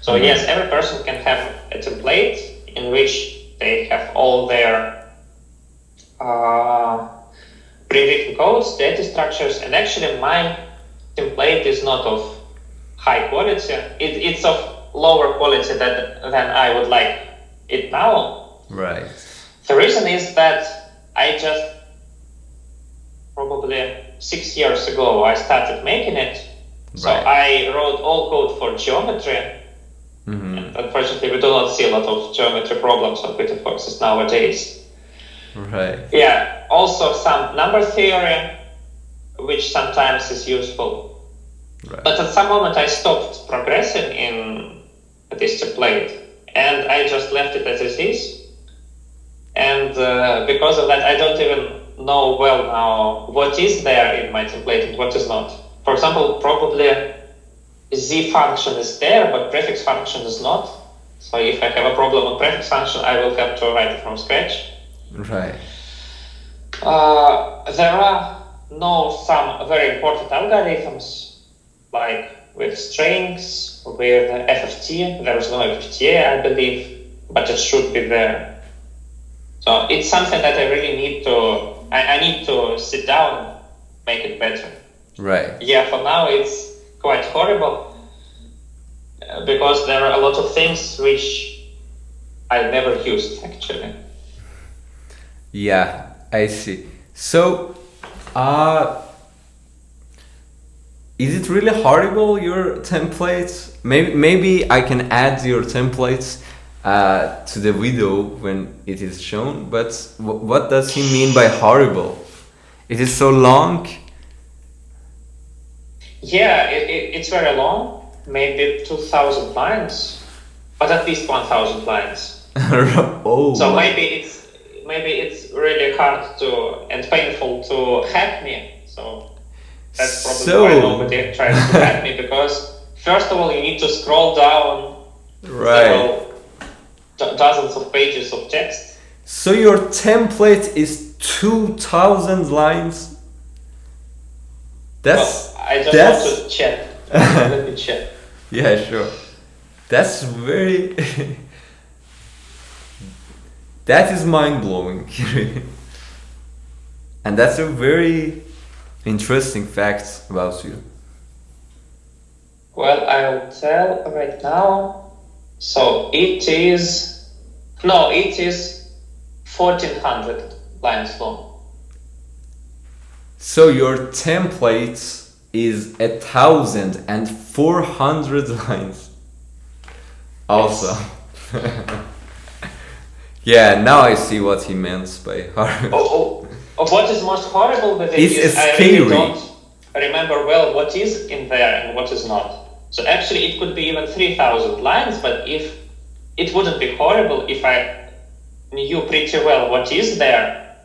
Speaker 2: So yes, every person can have a template in which they have all their pre-written codes, data structures, and actually my template is not of high quality. It's of lower quality than I would like it now.
Speaker 1: Right.
Speaker 2: The reason is that I just probably 6 years ago I started making it. So
Speaker 1: Right.
Speaker 2: I wrote all code for geometry. And unfortunately, we do not see a lot of geometry problems on Codeforces nowadays.
Speaker 1: Right.
Speaker 2: Yeah, also some number theory, which sometimes is useful.
Speaker 1: Right.
Speaker 2: But at some moment I stopped progressing in this template and I just left it as it is. And because of that, I don't even know well now what is there in my template and what is not. For example, probably Z function is there, but prefix function is not. So if I have a problem with prefix function, I will have to write it from scratch.
Speaker 1: Right.
Speaker 2: There are know some very important algorithms, like with strings, with FFT. There is no FFT, I believe, but it should be there. So it's something that I really need to, I need to sit down and make it better.
Speaker 1: Right.
Speaker 2: Yeah, for now it's quite horrible because there are a lot of things which I never used actually.
Speaker 1: Yeah, I see. So, is it really horrible, your templates? Maybe I can add your templates to the video when it is shown, but what does he mean by horrible? It is so long?
Speaker 2: Yeah, it's very long, maybe 2,000 lines, but at least 1,000 lines.
Speaker 1: Oh.
Speaker 2: So maybe it's really hard to and painful to hack me. So that's probably why nobody tries to hack me, because first of all you need to scroll down several dozens of pages of text.
Speaker 1: So your template is 2,000 lines?
Speaker 2: Well, I just want to check. Let me check.
Speaker 1: Yeah, sure. That's very... that is mind-blowing. And that's a very interesting fact about you.
Speaker 2: Well, I'll tell right now. So it is 1,400 lines long.
Speaker 1: So your template is 1,400 lines. Awesome. Yeah, now I see what he meant by horrible.
Speaker 2: What is most horrible with it is I really don't remember well what is in there and what is not. So actually it could be even 3,000 lines, but if it wouldn't be horrible if I knew pretty well what is there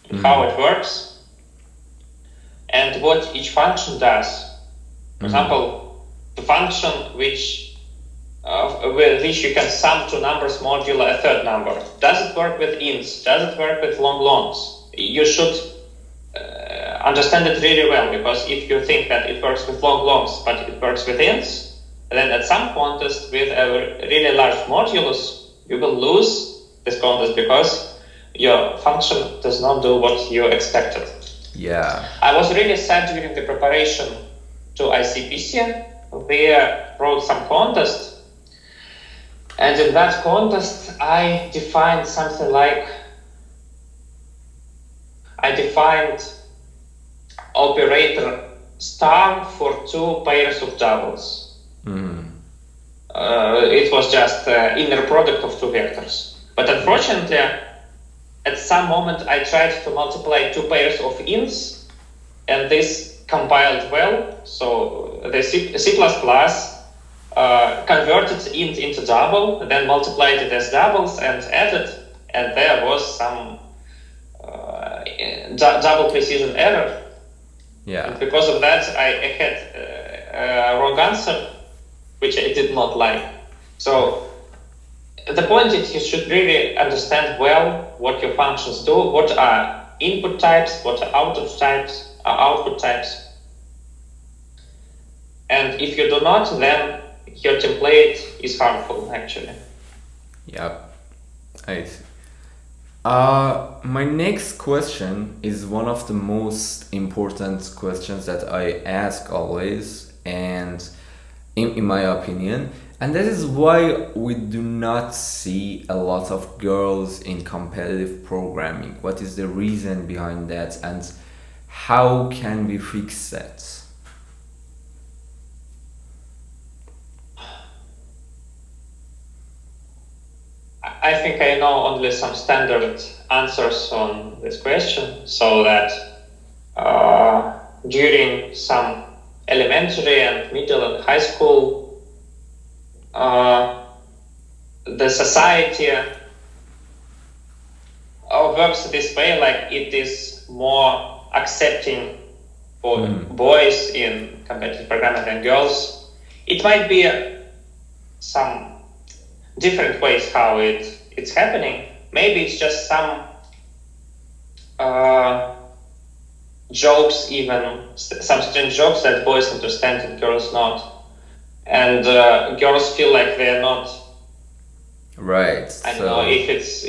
Speaker 2: and how it works and what each function does. For example, the function with which you can sum two numbers modulo a third number. Does it work with ints? Does it work with longs? You should understand it really well, because if you think that it works with longs but it works with ints, then at some contest with a really large modulus, you will lose this contest because your function does not do what you expected.
Speaker 1: Yeah.
Speaker 2: I was really sad during the preparation to ICPC. We wrote some contest, and in that contest I defined something like operator star for two pairs of doubles. It was just inner product of two vectors. But unfortunately, at some moment I tried to multiply two pairs of ints, and this compiled well. So the C++ converted int into double, then multiplied it as doubles and added, and there was some double precision error.
Speaker 1: Yeah.
Speaker 2: And because of that, I had a wrong answer, which I did not like. So the point is you should really understand well what your functions do, what are input types, what are output types. And if you do not, then your template is harmful, actually.
Speaker 1: Yeah, I see. My next question is one of the most important questions that I ask always, and in my opinion, and that is why we do not see a lot of girls in competitive programming. What is the reason behind that, and how can we fix that?
Speaker 2: I think I know only some standard answers on this question, so that during some elementary and middle and high school, the society works this way, like it is more accepting for boys in competitive programming than girls. It might be some different ways how it's happening. Maybe it's just some jokes, even some strange jokes that boys understand and girls not. And girls feel like they're not.
Speaker 1: Right.
Speaker 2: I don't know if it's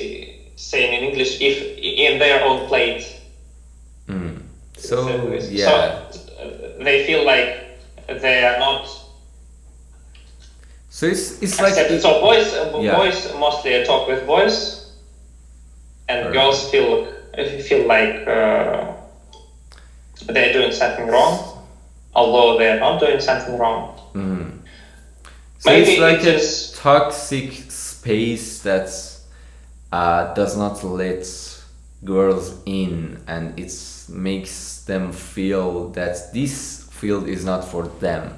Speaker 2: saying in English, if in their own plate.
Speaker 1: So
Speaker 2: they feel like they are not.
Speaker 1: So it's like
Speaker 2: so boys mostly talk with boys, and girls feel like they're doing something wrong, although they're not doing something wrong.
Speaker 1: So maybe it's like a toxic space that does not let girls in, and it makes them feel that this field is not for them,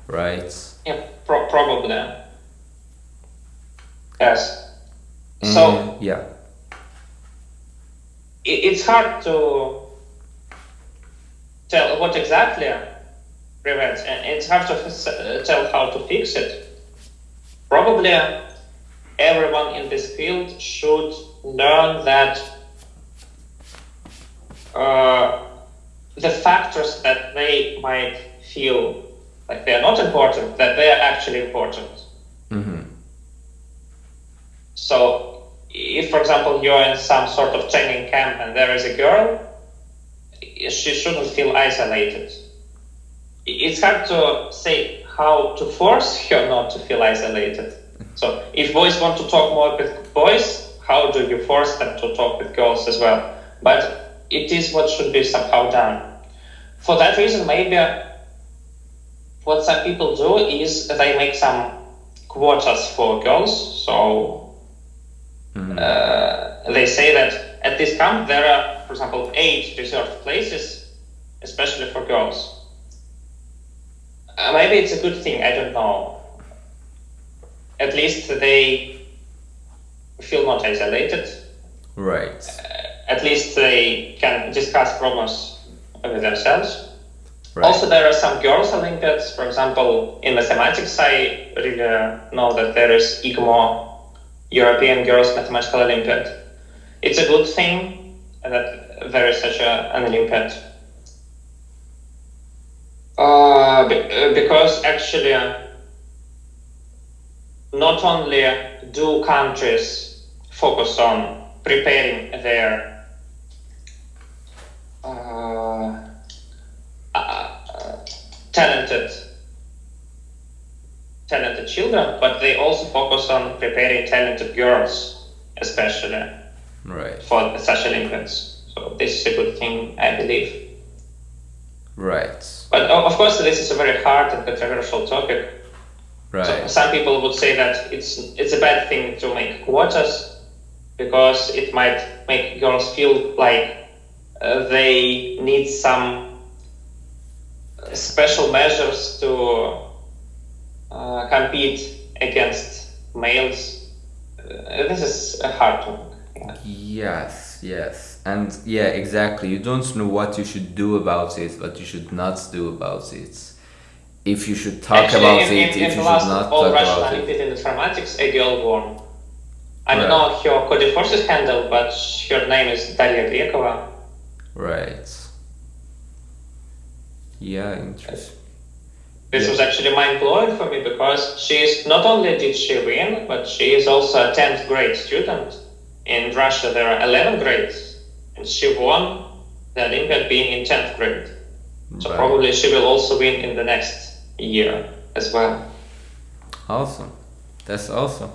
Speaker 1: right?
Speaker 2: Yeah, probably. Yes. So
Speaker 1: yeah,
Speaker 2: it's hard to tell what exactly prevents, and it's hard to tell how to fix it. Probably everyone in this field should learn that the factors that they might feel like they are not important, that they are actually important. So if, for example, you're in some sort of training camp and there is a girl, she shouldn't feel isolated. It's hard to say how to force her not to feel isolated. So if boys want to talk more with boys, how do you force them to talk with girls as well? But it is what should be somehow done. For that reason, maybe what some people do is they make some quotas for girls. So they say that at this camp there are, for example, 8 reserved places, especially for girls. Maybe it's a good thing, I don't know. At least they feel not isolated.
Speaker 1: Right.
Speaker 2: At least they can discuss problems with themselves.
Speaker 1: Right.
Speaker 2: Also, there are some girls' Olympiads. For example, in mathematics, I really know that there is IGMO, European Girls Mathematical Olympiad. It's a good thing that there is such an Olympiad. Because actually, not only do countries focus on preparing their talented children, but they also focus on preparing talented girls, especially for such Olympiads. So this is a good thing, I believe.
Speaker 1: Right.
Speaker 2: But of course, this is a very hard and controversial topic.
Speaker 1: Right.
Speaker 2: So some people would say that it's a bad thing to make quotas because it might make girls feel like they need some special measures to compete against males. This is a hard topic.
Speaker 1: Yeah. Yes. And yeah, exactly. You don't know what you should do about it, what you should not do about it. If you should talk about it, if you should not talk about it.
Speaker 2: In informatics, a girl won. I don't know her Codeforces handle, but her name is Daria Grekova.
Speaker 1: Right. Yeah, interesting.
Speaker 2: This was actually mind-blowing for me because not only did she win, but she is also a 10th grade student. In Russia, there are 11 grades, and she won the Olympiad being in 10th grade. So probably she will also win in the next year as well.
Speaker 1: Awesome. That's awesome.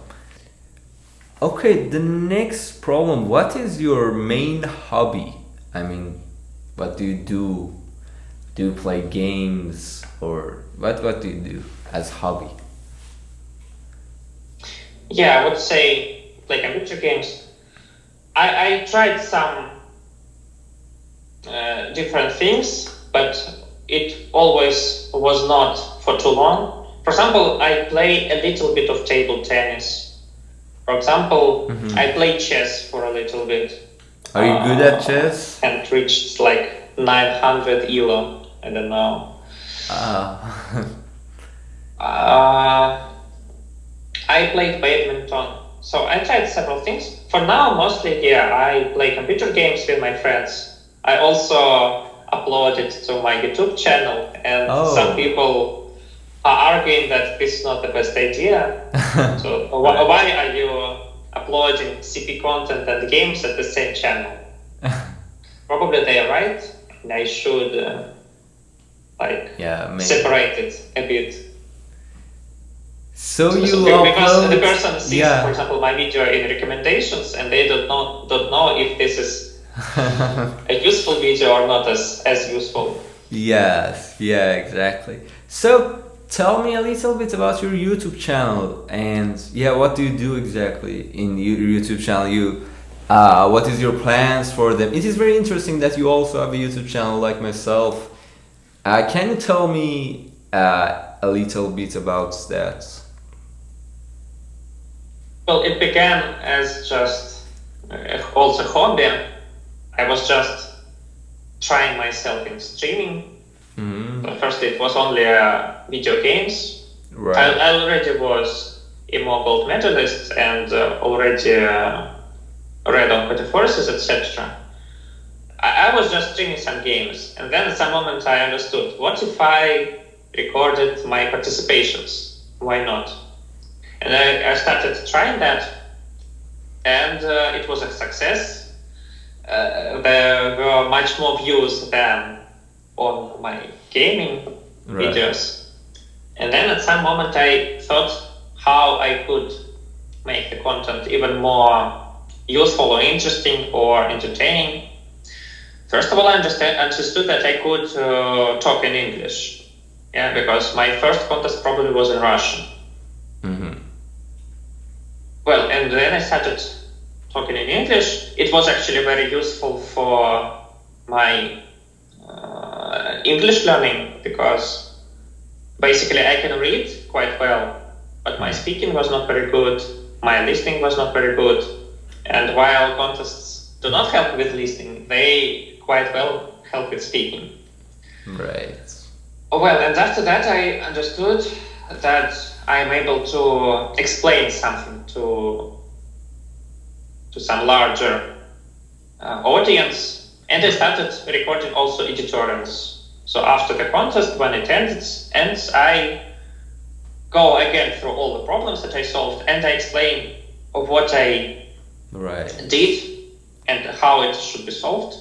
Speaker 1: Okay, the next problem. What is your main hobby? I mean, what do you do? Do you play games or what do you do as hobby?
Speaker 2: Yeah, I would say play computer games. I tried some different things, but it always was not for too long. For example, I play a little bit of table tennis. For example, I play chess for a little bit.
Speaker 1: Are you good at chess?
Speaker 2: And reached like 900 ELO. I don't know. I played badminton. So I tried several things. For now, mostly, I play computer games with my friends. I also upload it to my YouTube channel, and some
Speaker 1: Oh.
Speaker 2: people are arguing that this is not the best idea. So why are you uploading CP content and games at the same channel? Probably they are right, and I should separate it a bit.
Speaker 1: So you
Speaker 2: because the person sees, for example, my video in recommendations, and they don't know if this is a useful video or not as useful.
Speaker 1: Yes, yeah, exactly. So tell me a little bit about your YouTube channel, and what do you do exactly in your YouTube channel? What is your plans for them? It is very interesting that you also have a YouTube channel like myself. Can you tell me a little bit about that?
Speaker 2: Well, it began as just also hobby. I was just trying myself in streaming. So first it was only video games.
Speaker 1: Right.
Speaker 2: I already was IMO Gold Medalist and already read on Codeforces, etc. I was just streaming some games, and then at some moment I understood, what if I recorded my participations? Why not? And I started trying that, and it was a success. There were much more views than on my gaming videos. And then at some moment I thought how I could make the content even more useful or interesting or entertaining. First of all, I understood that I could talk in English. Yeah, because my first contest probably was in Russian. Well, and then I started talking in English. It was actually very useful for my English learning, because basically I can read quite well, but my speaking was not very good, my listening was not very good, and while contests do not help with listening, they quite well help with speaking.
Speaker 1: Right.
Speaker 2: Well, and after that I understood that I'm able to explain something to some larger audience, and I started recording also editorials. So after the contest, when it ends, I go again through all the problems that I solved, and I explain of what I did and how it should be solved.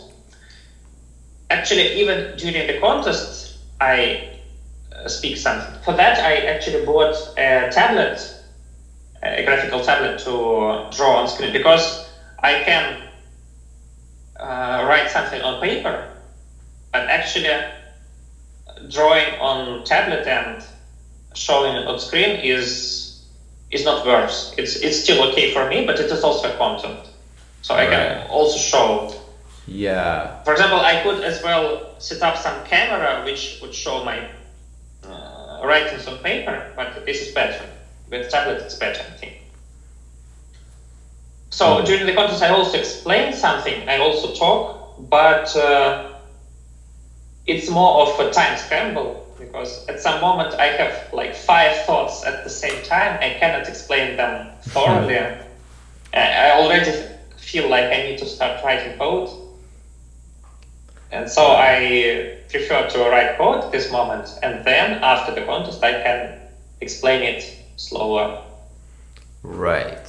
Speaker 2: Actually, even during the contest, I speak something. For that, I actually bought a tablet, a graphical tablet to draw on screen, because I can write something on paper, but actually drawing on tablet and showing it on screen is not worse. It's still okay for me, but it is also content. So I can also show.
Speaker 1: Yeah.
Speaker 2: For example, I could as well set up some camera which would show my writings on paper, but this is better. With tablet, it's better, I think. So during the contest, I also explain something. I also talk, but it's more of a time scramble, because at some moment I have like 5 thoughts at the same time. I cannot explain them thoroughly. I already feel like I need to start writing code. And so I prefer to write code at this moment, and then after the contest I can explain it slower.
Speaker 1: Right,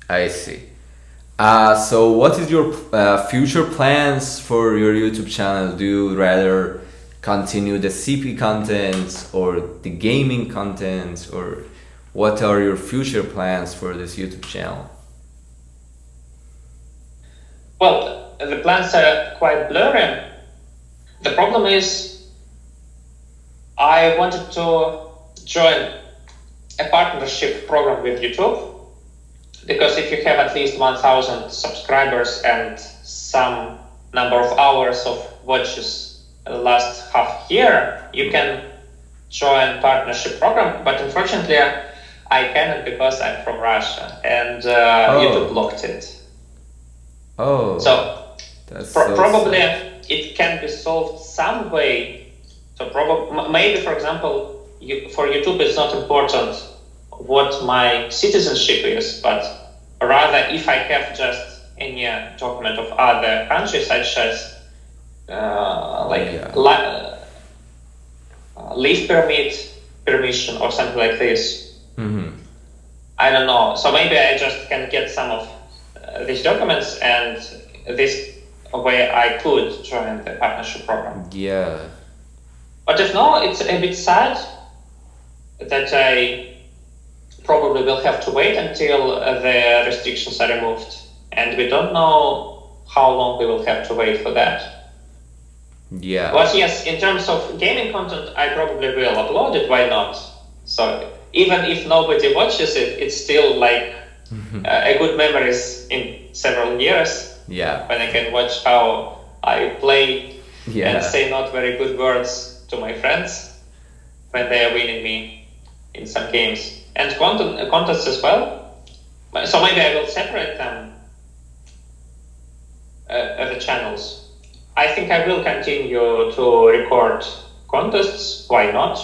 Speaker 1: I see. So what is your future plans for your YouTube channel? Do you rather continue the CP content or the gaming content, or what are your future plans for this YouTube channel?
Speaker 2: Well, the plans are quite blurry. The problem is I wanted to join a partnership program with YouTube, because if you have at least 1,000 subscribers and some number of hours of watches the last half year, you can join partnership program. But unfortunately, I cannot, because I'm from Russia, and YouTube blocked it.
Speaker 1: Oh,
Speaker 2: so
Speaker 1: that's
Speaker 2: probably
Speaker 1: sad.
Speaker 2: it can be solved some way. So maybe, for example, for YouTube it's not important what my citizenship is, but rather if I have just any document of other countries, such as leave permission or something like this.
Speaker 1: Mm-hmm.
Speaker 2: I don't know. So maybe I just can get some of these documents, and this way I could join the partnership program.
Speaker 1: Yeah.
Speaker 2: But if no, it's a bit sad that I probably will have to wait until the restrictions are removed, and we don't know how long we will have to wait for that.
Speaker 1: Yeah.
Speaker 2: But yes, in terms of gaming content, I probably will upload it. Why not? So even if nobody watches it, it's still like a good memories in several years.
Speaker 1: Yeah.
Speaker 2: When I can watch how I play
Speaker 1: Yeah.
Speaker 2: and say not very good words to my friends when they are winning me in some games. And contests as well. So maybe I will separate them the channels. I think I will continue to record contests. Why not?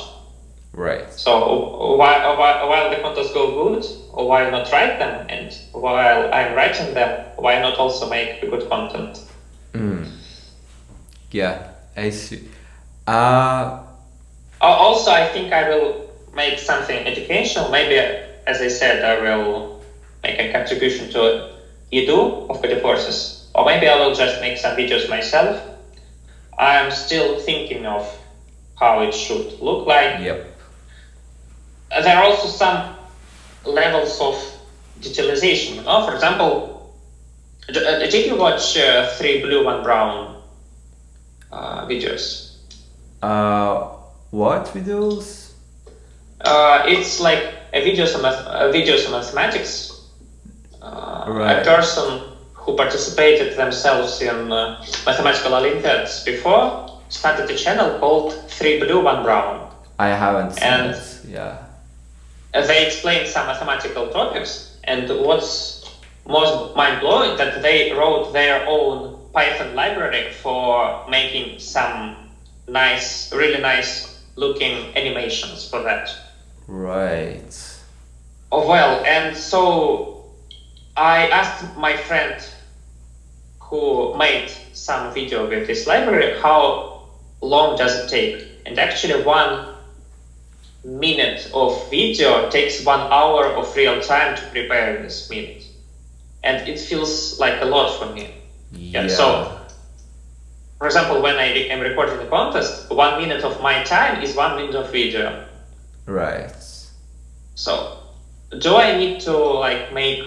Speaker 1: Right.
Speaker 2: So while the contests go good, why not write them? And while I'm writing them, why not also make good content?
Speaker 1: Yeah, I see.
Speaker 2: Also, I think I will make something educational. Maybe, as I said, I will make a contribution to Edu of Codeforces. Or maybe I will just make some videos myself. I'm still thinking of how it should look like.
Speaker 1: Yep.
Speaker 2: There are also some levels of digitalization. You know? For example, did you watch 3 Blue, 1 Brown videos?
Speaker 1: What videos?
Speaker 2: It's like videos on mathematics.
Speaker 1: Right.
Speaker 2: A person who participated themselves in mathematical Olympiads before started a channel called 3 Blue, 1 Brown.
Speaker 1: I haven't seen
Speaker 2: And
Speaker 1: it. Yeah.
Speaker 2: they explained some mathematical topics, and what's most mind-blowing that they wrote their own Python library for making some really nice looking animations for that.
Speaker 1: Right.
Speaker 2: Oh, well, and so I asked my friend who made some video with this library, how long does it take? And actually 1 minute of video takes 1 hour of real time to prepare this minute. And it feels like a lot for me.
Speaker 1: Yeah.
Speaker 2: So, for example, when I am recording the contest, 1 minute of my time is 1 minute of video.
Speaker 1: Right.
Speaker 2: So, do I need to like make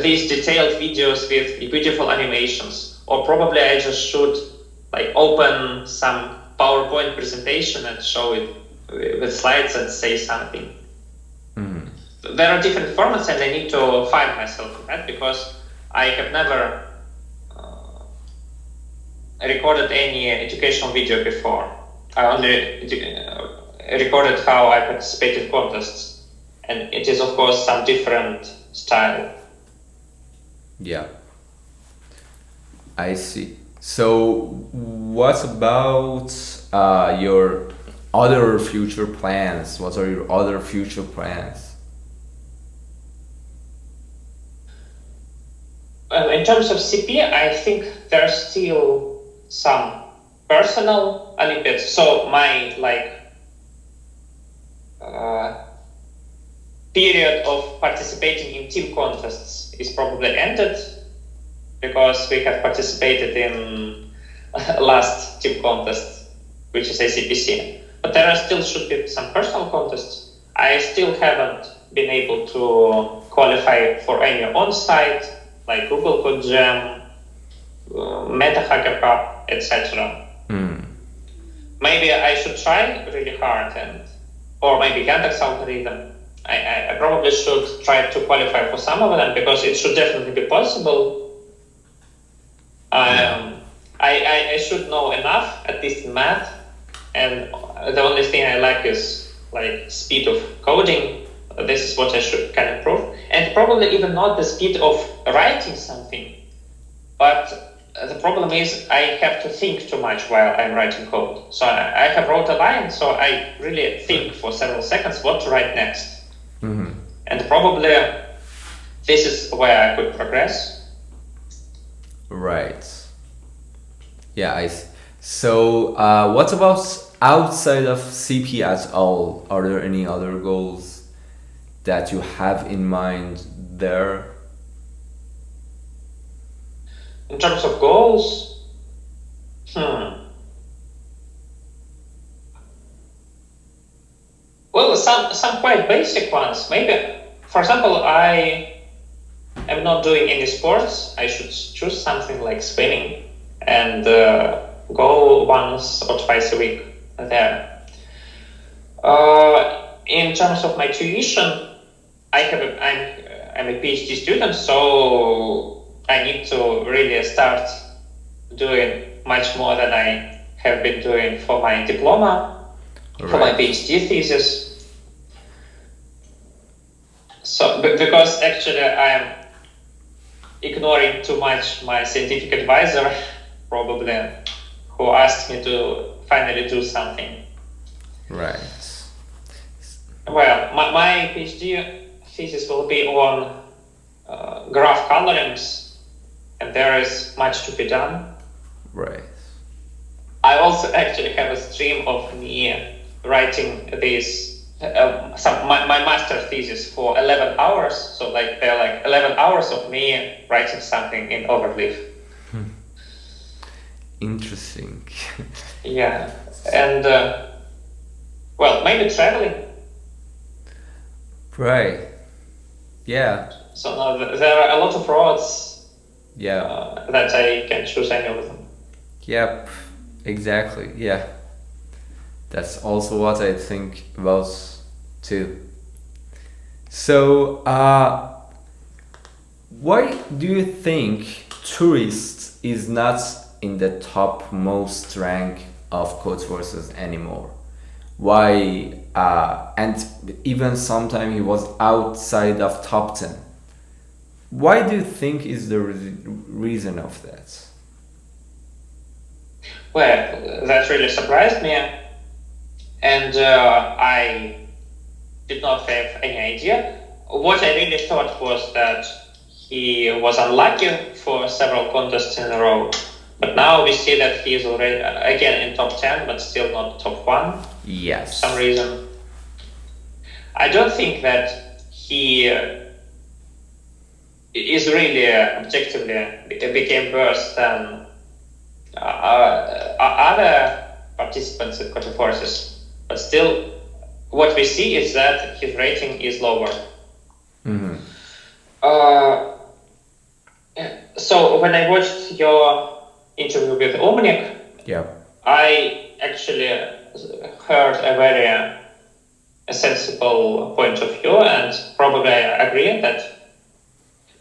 Speaker 2: these detailed videos with beautiful animations, or probably I just should like open some PowerPoint presentation and show it with slides and say something? There are different formats, and I need to find myself in that because I have never recorded any educational video before. I only recorded how I participated in contests, and it is of course some different style.
Speaker 1: Yeah. I see. So, what about your other future plans? What are your other future plans?
Speaker 2: In terms of CP, I think there's still some personal Olympiads. So my period of participating in team contests is probably ended because we have participated in last team contest, which is ICPC. But there are still should be some personal contests. I still haven't been able to qualify for any on-site like Google Code Jam, Meta Hacker Cup, etc. Maybe I should try really hard, or maybe Yandex algorithm. I probably should try to qualify for some of them because it should definitely be possible. I should know enough, at least in math, and the only thing I like is like speed of coding. This is what I can improve, and probably even not the speed of writing something, but the problem is I have to think too much while I'm writing code. So I have wrote a line, so I really think for several seconds what to write next. And probably this is where I could progress.
Speaker 1: Right. Yeah, I see. So, what about outside of CP at all? Are there any other goals that you have in mind there?
Speaker 2: In terms of goals, well, some quite basic ones. Maybe, for example, I am not doing any sports. I should choose something like swimming and go once or twice a week there. In terms of my tuition, I'm a PhD student, so I need to really start doing much more than I have been doing for my diploma, for my PhD thesis. So, because actually I'm ignoring too much my scientific advisor, probably, who asked me to finally do something.
Speaker 1: Right.
Speaker 2: Well, my PhD thesis will be on graph colorings, and there is much to be done.
Speaker 1: Right.
Speaker 2: I also actually have a stream of me writing this, my master thesis for 11 hours. So like there are like 11 hours of me writing something in overleaf.
Speaker 1: Interesting.
Speaker 2: Yeah, and well, maybe traveling.
Speaker 1: Right. Yeah.
Speaker 2: So now there are a lot of roads.
Speaker 1: Yeah.
Speaker 2: That I can choose any of them.
Speaker 1: Yep. Exactly. Yeah. That's also what I think about too. So, why do you think tourist is not in the topmost rank of Codeforces anymore? Why? And even sometime he was outside of top 10. Why do you think is the reason of that?
Speaker 2: Well, that really surprised me, and I did not have any idea. What I really thought was that he was unlucky for several contests in a row, but now we see that he is already again in top 10, but still not top 1.
Speaker 1: Yes.
Speaker 2: For some reason. I don't think that he is really objectively became worse than other participants in Codeforces, but still what we see is that his rating is lower.
Speaker 1: Mm-hmm.
Speaker 2: So when I watched your interview with Omnik,
Speaker 1: yeah,
Speaker 2: I actually heard a very sensible point of view, and probably I agree that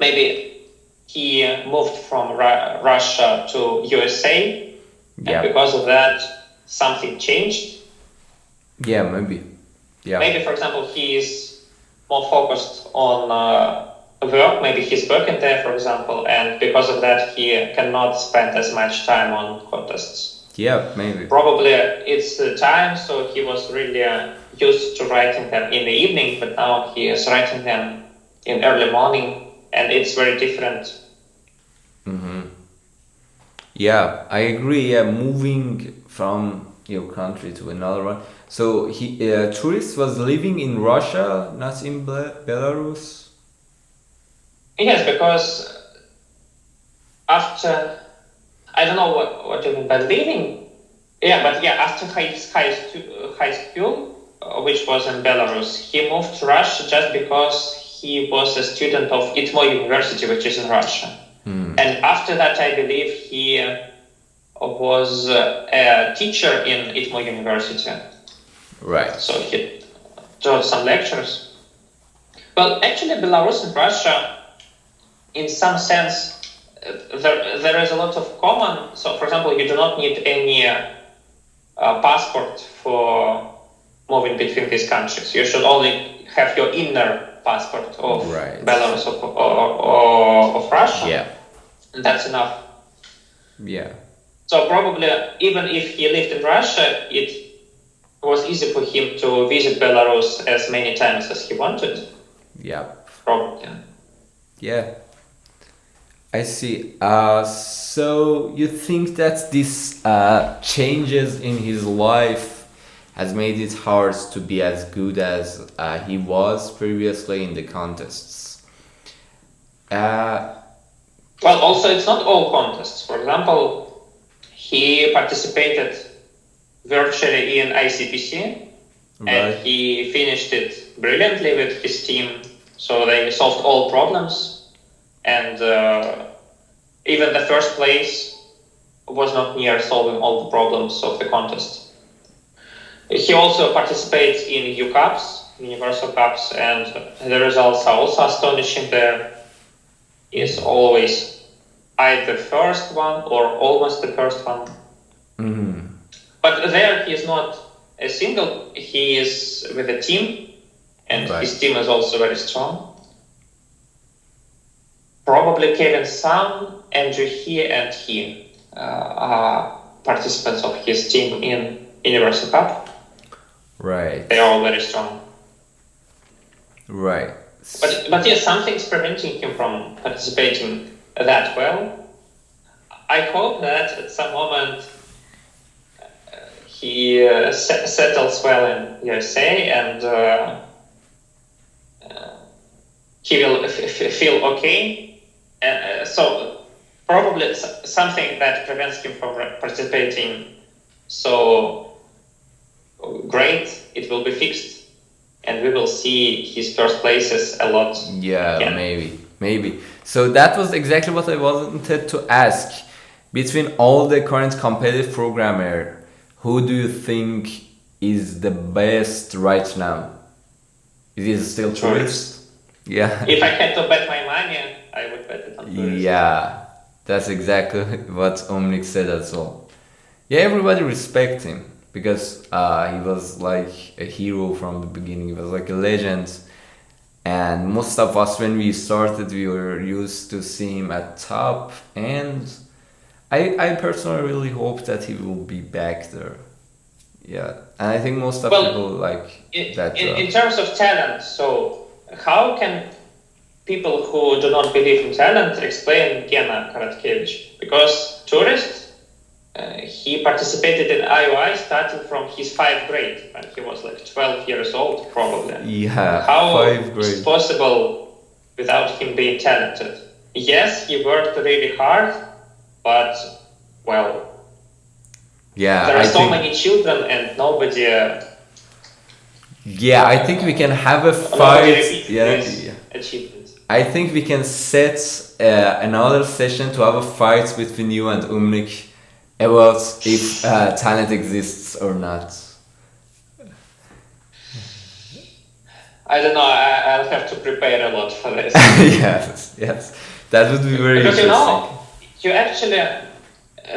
Speaker 2: maybe he moved from Russia to USA, and because of that something changed.
Speaker 1: Yeah, maybe. Yeah.
Speaker 2: Maybe, for example, he is more focused on work. Maybe he's working there, for example, and because of that he cannot spend as much time on contests.
Speaker 1: Yeah, maybe.
Speaker 2: Probably it's the time, so he was really used to writing them in the evening, but now he is writing them in early morning, and it's very different.
Speaker 1: Mm-hmm. Yeah, I agree. Yeah, moving from your country to another one. So he tourist was living in Russia, not in Belarus.
Speaker 2: Yes, because after, I don't know what you mean by living. Yeah, but yeah, after high school, which was in Belarus, he moved to Russia just because he was a student of IMO University, which is in Russia. And after that, I believe he was a teacher in IMO University.
Speaker 1: Right.
Speaker 2: So he taught some lectures. Well, actually, Belarus and Russia, in some sense, there is a lot of common. So, for example, you do not need any passport for moving between these countries. You should only have your inner passport of Belarus or of Russia.
Speaker 1: Yeah.
Speaker 2: And that's enough.
Speaker 1: Yeah.
Speaker 2: So probably even if he lived in Russia, it was easy for him to visit Belarus as many times as he wanted.
Speaker 1: Yeah.
Speaker 2: Probably.
Speaker 1: Yeah. I see. So you think that this changes in his life has made it hard to be as good as he was previously in the contests? Uh,
Speaker 2: Well, also it's not all contests. For example, he participated virtually in ICPC, and he finished it brilliantly with his team. So they solved all problems, and even the first place was not near solving all the problems of the contest. He also participates in U Cups, Universal Cups, and the results are also astonishing. There is always either first one or almost the first one.
Speaker 1: mm-hmm.
Speaker 2: But there he is not a single, he is with a team, and his team is also very strong. Probably Kevin Sam, Andrew He, and he are participants of his team in Universal Cup.
Speaker 1: Right.
Speaker 2: They are all very strong.
Speaker 1: Right.
Speaker 2: But yes, something's preventing him from participating that well. I hope that at some moment he settles well in USA and he will feel okay. So probably something that prevents him from participating so great, it will be fixed, and we will see his first places a lot.
Speaker 1: Yeah, maybe. So that was exactly what I wanted to ask. Between all the current competitive programmer, who do you think is the best right now? Is it still Tourist? Yeah.
Speaker 2: If I had to bet my money, I would bet it on Tourist.
Speaker 1: Yeah, that's exactly what Omnik said as well. Yeah, everybody respect him because he was like a hero from the beginning. He was like a legend. And most of us, when we started, we were used to see him at top. And I personally really hope that he will be back there. Yeah, and I think most of people like that.
Speaker 2: In terms of talent, so how can people who do not believe in talent explain Gena Karatkevich? Because Tourist, he participated in IOI starting from his 5th grade when he was like 12 years old, probably.
Speaker 1: Yeah,
Speaker 2: how
Speaker 1: 5th grade.
Speaker 2: It's possible without him being talented? Yes, he worked really hard, but well,
Speaker 1: yeah,
Speaker 2: there are so many children and nobody.
Speaker 1: Yeah, I think we can have a fight. Yeah.
Speaker 2: Achievements.
Speaker 1: I think we can set another session to have a fight between you and Umnik about if talent exists or not.
Speaker 2: I don't know. I'll have to prepare a lot for this.
Speaker 1: yes, that would be very
Speaker 2: because
Speaker 1: interesting.
Speaker 2: You actually,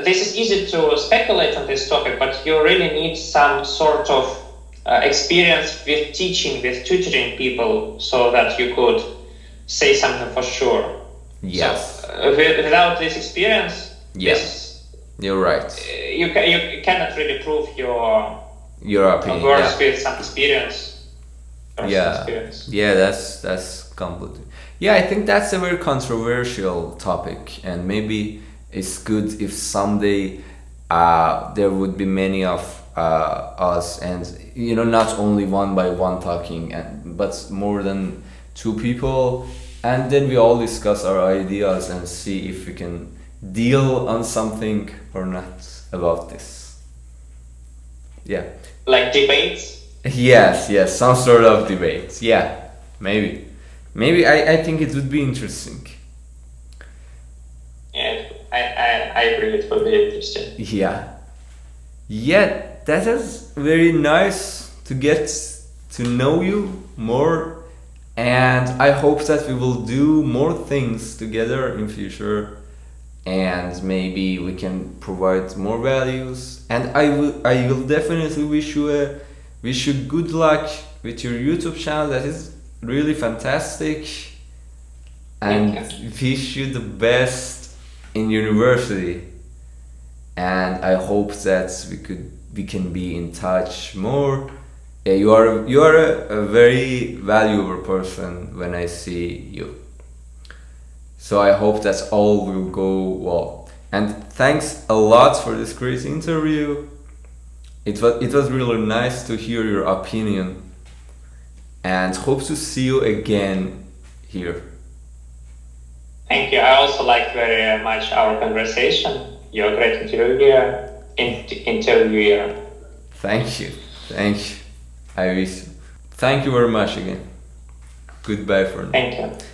Speaker 2: this is easy to speculate on this topic, but you really need some sort of experience with teaching, with tutoring people, so that you could say something for sure.
Speaker 1: Yes.
Speaker 2: So, without this experience,
Speaker 1: you're right.
Speaker 2: You cannot really prove your
Speaker 1: opinion.
Speaker 2: words with some experience.
Speaker 1: Yeah, that's completely. Yeah, I think that's a very controversial topic, and maybe it's good if someday there would be many of us, and not only one by one talking, but more than 2 people, and then we all discuss our ideas and see if we can deal on something or not about this. Yeah.
Speaker 2: Like debates?
Speaker 1: Yes, some sort of debate. Yeah, maybe. I think it would be interesting.
Speaker 2: Yeah, I agree. It would be interesting.
Speaker 1: Yeah, that is very nice to get to know you more, and I hope that we will do more things together in future, and maybe we can provide more values. And I will definitely wish you good luck with your YouTube channel. That is really fantastic, and wish you the best in university. And I hope that we can be in touch more. Yeah, you are a very valuable person when I see you. So I hope that all will go well. And thanks a lot for this great interview. It was really nice to hear your opinion, and hope to see you again here.
Speaker 2: Thank you. I also liked very much our conversation. You're a great interviewer.
Speaker 1: Thank you. I wish. Thank you very much again. Goodbye for now.
Speaker 2: Thank you.